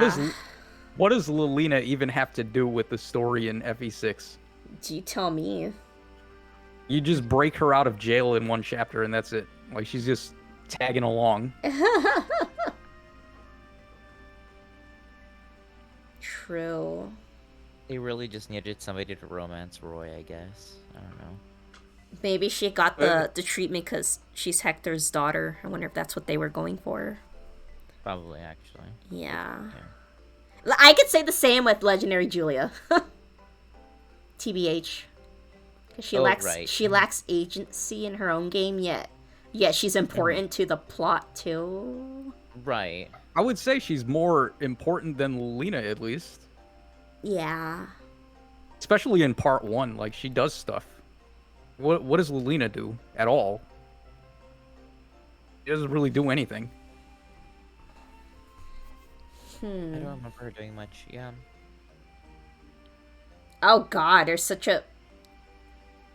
Speaker 2: what does Lulina even have to do with the story in FE6?
Speaker 1: Do you tell me?
Speaker 2: You just break her out of jail in one chapter and that's it. Like, she's just tagging along.
Speaker 1: True.
Speaker 3: They really just needed somebody to romance Roy, I guess. I don't know.
Speaker 1: Maybe she got the treatment because she's Hector's daughter. I wonder if that's what they were going for.
Speaker 3: Probably, actually.
Speaker 1: Yeah. I could say the same with Legendary Julia. TBH. 'Cause she lacks agency in her own game yet. Yet she's important to the plot too.
Speaker 3: Right.
Speaker 2: I would say she's more important than Lulina, at least.
Speaker 1: Yeah.
Speaker 2: Especially in part 1. Like, she does stuff. What does Lulina do at all? She doesn't really do anything.
Speaker 3: I don't remember her doing much. Yeah.
Speaker 1: Oh god,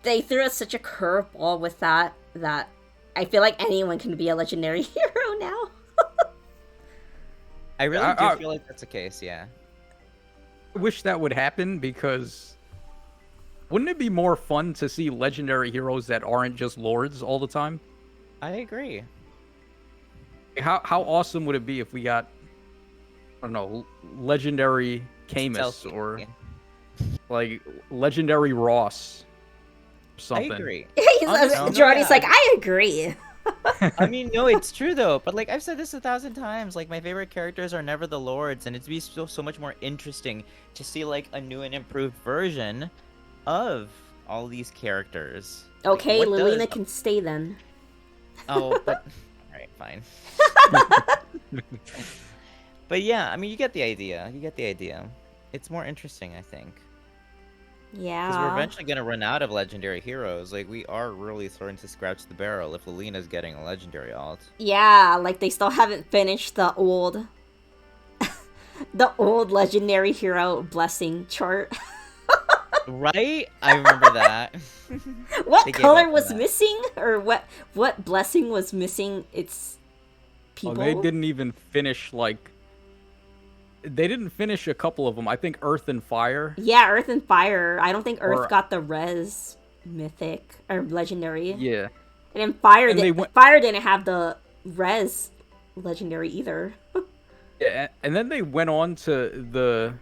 Speaker 1: they threw us such a curveball with that I feel like anyone can be a legendary hero now.
Speaker 3: I really do
Speaker 2: I-
Speaker 3: feel like that's the case, yeah.
Speaker 2: I wish that would happen because wouldn't it be more fun to see legendary heroes that aren't just lords all the time?
Speaker 3: I agree.
Speaker 2: How awesome would it be if we got, I don't know, legendary Camus
Speaker 3: Stealthy,
Speaker 2: or
Speaker 3: yeah.
Speaker 2: like legendary Ross or something?
Speaker 3: I agree.
Speaker 1: Jordy's
Speaker 3: yeah.
Speaker 1: like, I agree.
Speaker 3: I mean, no, it's true though. But like I've said this 1,000 times, like my favorite characters are never the lords, and it'd be so much more interesting to see like a new and improved version of all these characters. Like,
Speaker 1: Okay,
Speaker 3: what
Speaker 1: Lilina
Speaker 3: does-
Speaker 1: can stay then.
Speaker 3: Oh, but all right, fine. But yeah, I mean, you get the idea. You get the idea. It's more interesting, I think. Because we're
Speaker 1: Yeah.
Speaker 3: eventually going to run out of legendary heroes. Like, we are really starting to scratch the barrel if Lilina's getting a legendary alt.
Speaker 1: Yeah, like they still haven't finished the old the old legendary hero blessing chart.
Speaker 3: Right? I remember that.
Speaker 1: What
Speaker 3: They gave
Speaker 1: color
Speaker 3: up on
Speaker 1: was
Speaker 3: that.
Speaker 1: missing, or what blessing was missing? It's
Speaker 2: Oh,
Speaker 1: people.
Speaker 2: they didn't even finish like. They didn't finish a couple of them. I think Earth and Fire.
Speaker 1: Yeah, Earth and Fire. I don't think Earth
Speaker 2: Or-
Speaker 1: got the res mythic or legendary.
Speaker 2: Yeah.
Speaker 1: And then Fire
Speaker 2: And they
Speaker 1: Fire didn't have the res legendary either.
Speaker 2: Yeah, and then they went on to the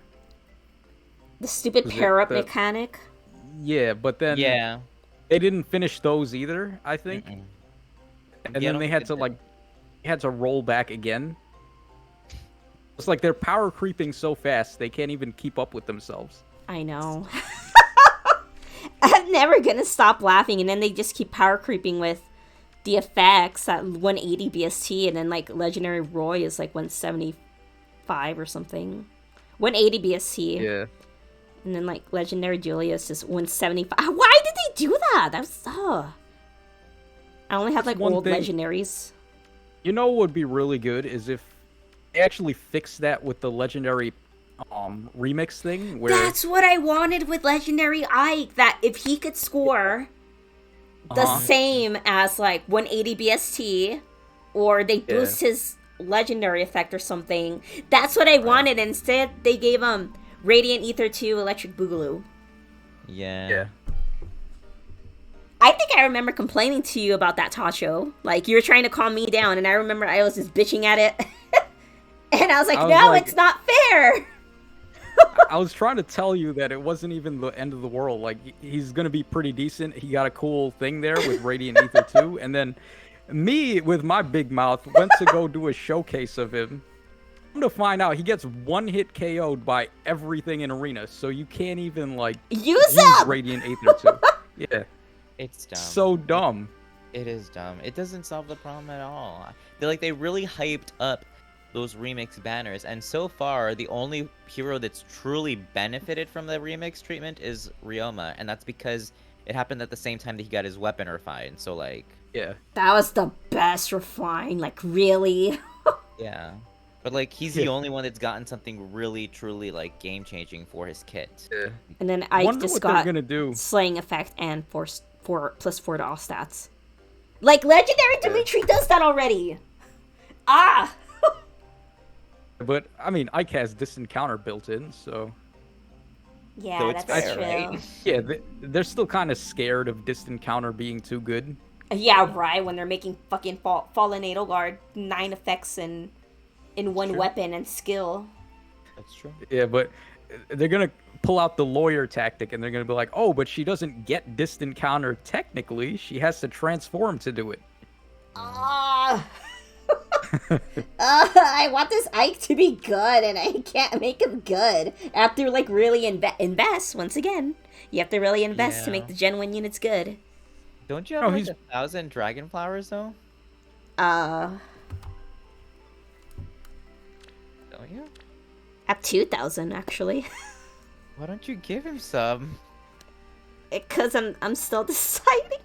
Speaker 1: stupid
Speaker 2: Was it
Speaker 1: pair up
Speaker 2: the-
Speaker 1: mechanic.
Speaker 2: yeah, but then
Speaker 3: Yeah.
Speaker 2: they didn't finish those either. I think,
Speaker 3: Mm-mm.
Speaker 2: and
Speaker 3: Yeah, I
Speaker 2: then
Speaker 3: don't
Speaker 2: they
Speaker 3: think
Speaker 2: had
Speaker 3: they
Speaker 2: to
Speaker 3: did.
Speaker 2: like had to roll back again. It's like they're power creeping so fast they can't even keep up with themselves.
Speaker 1: I know. I'm never gonna stop laughing, and then they just keep power creeping with the effects at 180 BST, and then like Legendary Roy is like 175 or something. 180 BST.
Speaker 2: Yeah.
Speaker 1: And then like Legendary Julius is 175. Why did they do that? That was I only have like
Speaker 2: one
Speaker 1: old
Speaker 2: thing-
Speaker 1: legendaries.
Speaker 2: You know what would be really good is if they actually fix that with the legendary remix thing where
Speaker 1: That's what I wanted with Legendary Ike. That if he could score the
Speaker 2: Uh-huh.
Speaker 1: same as like 180 BST, or they boost his legendary effect or something. That's what I wanted. Instead, they gave him Radiant Ether 2 Electric Boogaloo.
Speaker 3: Yeah.
Speaker 2: yeah.
Speaker 1: I think I remember complaining to you about that Tacho. Like, you were trying to calm me down, and I remember I was just bitching at it. And I was like,
Speaker 2: I was
Speaker 1: no,
Speaker 2: like-
Speaker 1: it's not fair!
Speaker 2: I was trying to tell you that it wasn't even the end of the world. Like, he's gonna be pretty decent. He got a cool thing there with Radiant Ether 2, and then me, with my big mouth, went to go do a showcase of him. Come to find out, he gets one hit KO'd by everything in Arena, so you can't even, like,
Speaker 1: Use him!
Speaker 2: Radiant Ether 2. Yeah,
Speaker 3: It's dumb.
Speaker 2: so dumb.
Speaker 3: It is dumb. It doesn't solve the problem at all. They really hyped up those remix banners, and so far the only hero that's truly benefited from the remix treatment is Ryoma, and that's because it happened at the same time that he got his weapon refined. So like,
Speaker 2: Yeah.
Speaker 1: That was the best refine. Like, really?
Speaker 3: yeah. But like, he's the only one that's gotten something really truly like game changing for his kit.
Speaker 2: Yeah.
Speaker 1: And then I
Speaker 2: Wonder
Speaker 1: just
Speaker 2: what
Speaker 1: got
Speaker 2: they're gonna do.
Speaker 1: slaying effect and plus 4 to all stats. Like, Legendary Dimitri does that already! Ah!
Speaker 2: But I mean, Ike has distant counter built in, so
Speaker 1: Yeah,
Speaker 3: So it's
Speaker 1: that's
Speaker 3: fair,
Speaker 1: true.
Speaker 3: right?
Speaker 2: yeah, they're still kind of scared of distant counter being too good.
Speaker 1: Yeah, right, when they're making fucking Fallen Edelgard 9 effects in one
Speaker 3: true.
Speaker 1: weapon and skill.
Speaker 3: That's true.
Speaker 2: Yeah, but they're gonna pull out the lawyer tactic, and they're gonna be like, "Oh, but she doesn't get distant counter technically. She has to transform to do it."
Speaker 1: Ah! I want this Ike to be good, and I can't make him good. I have to, like, really invest, once again. You have to really invest to
Speaker 3: Yeah.
Speaker 1: make the Gen 1 units good.
Speaker 3: Don't you have
Speaker 2: No,
Speaker 3: like
Speaker 2: he's-
Speaker 3: 1,000 dragon flowers though?
Speaker 1: I
Speaker 3: Don't you?
Speaker 1: have 2,000, actually.
Speaker 3: Why don't you give him some?
Speaker 1: Because I'm still deciding.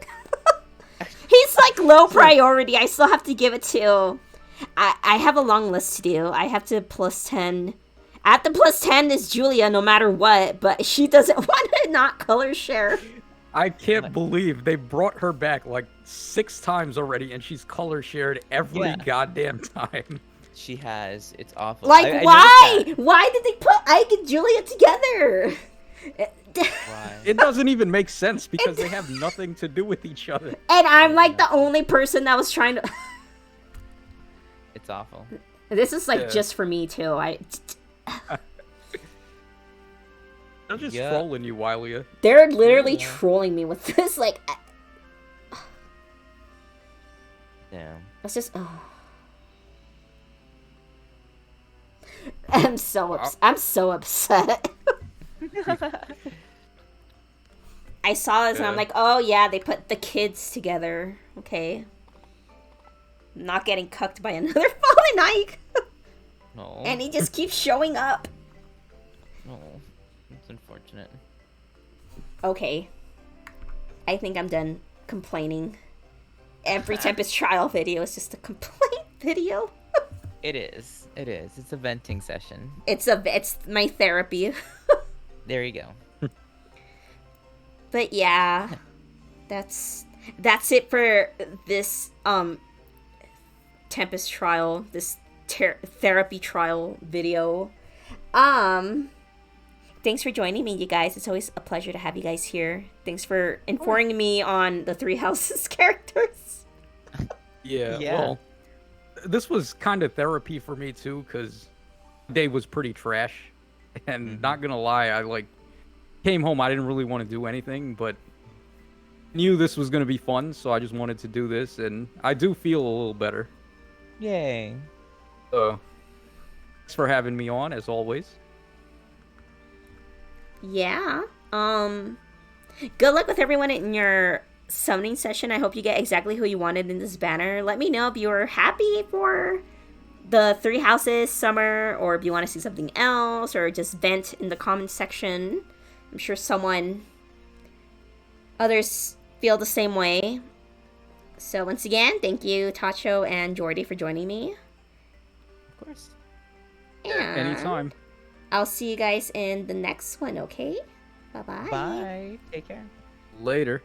Speaker 1: He's, like, low priority. I still have to give it to... I have a long list to do. I have to plus 10. At the plus 10 is Julia, no matter what, but she doesn't want to not color share.
Speaker 2: I can't believe they brought her back like 6 times already, and she's color shared every
Speaker 3: Yeah.
Speaker 2: goddamn time.
Speaker 3: She has. It's awful.
Speaker 1: Like,
Speaker 3: I noticed
Speaker 1: why?
Speaker 3: that.
Speaker 1: Why did they put Ike and Julia together?
Speaker 3: Why?
Speaker 2: It doesn't even make sense because they have nothing to do with each other.
Speaker 1: And I'm like the only person that was trying to...
Speaker 3: It's awful.
Speaker 1: This is like
Speaker 2: Yeah.
Speaker 1: just for me too.
Speaker 2: They're just
Speaker 3: Yeah.
Speaker 2: trolling you, Wylia.
Speaker 1: They're literally
Speaker 3: Yeah.
Speaker 1: trolling me with this. Like,
Speaker 3: Damn.
Speaker 1: it's just... I'm so upset. I saw this and I'm
Speaker 2: Yeah.
Speaker 1: like, oh yeah, they put the kids together. Okay. Not getting cucked by another fallen Ike.
Speaker 3: No.
Speaker 1: And he just keeps showing up.
Speaker 3: No. It's unfortunate.
Speaker 1: Okay. I think I'm done complaining. Every Tempest trial video is just a complaint video.
Speaker 3: It is. It is. It's a venting session.
Speaker 1: It's my therapy.
Speaker 3: There you go.
Speaker 1: But yeah, that's it for this Tempest trial, this therapy trial video. Thanks for joining me, you guys. It's always a pleasure to have you guys here. Thanks for informing me on the Three Houses characters.
Speaker 2: Yeah,
Speaker 3: Yeah.
Speaker 2: well, this was kind of therapy for me too, because day was pretty trash. And not gonna lie, I like came home, I didn't really want to do anything, but knew this was gonna be fun, so I just wanted to do this, and I do feel a little better.
Speaker 3: Yay.
Speaker 2: So, thanks for having me on, as always.
Speaker 1: Yeah. Good luck with everyone in your summoning session. I hope you get exactly who you wanted in this banner. Let me know if you were happy for the Three Houses summer, or if you want to see something else, or just vent in the comments section. I'm sure others feel the same way. So once again, thank you, Tacho and Jordy, for joining me.
Speaker 3: Of course.
Speaker 1: And
Speaker 2: Anytime.
Speaker 1: I'll see you guys in the next one, okay? Bye-bye.
Speaker 3: Bye. Take care.
Speaker 2: Later.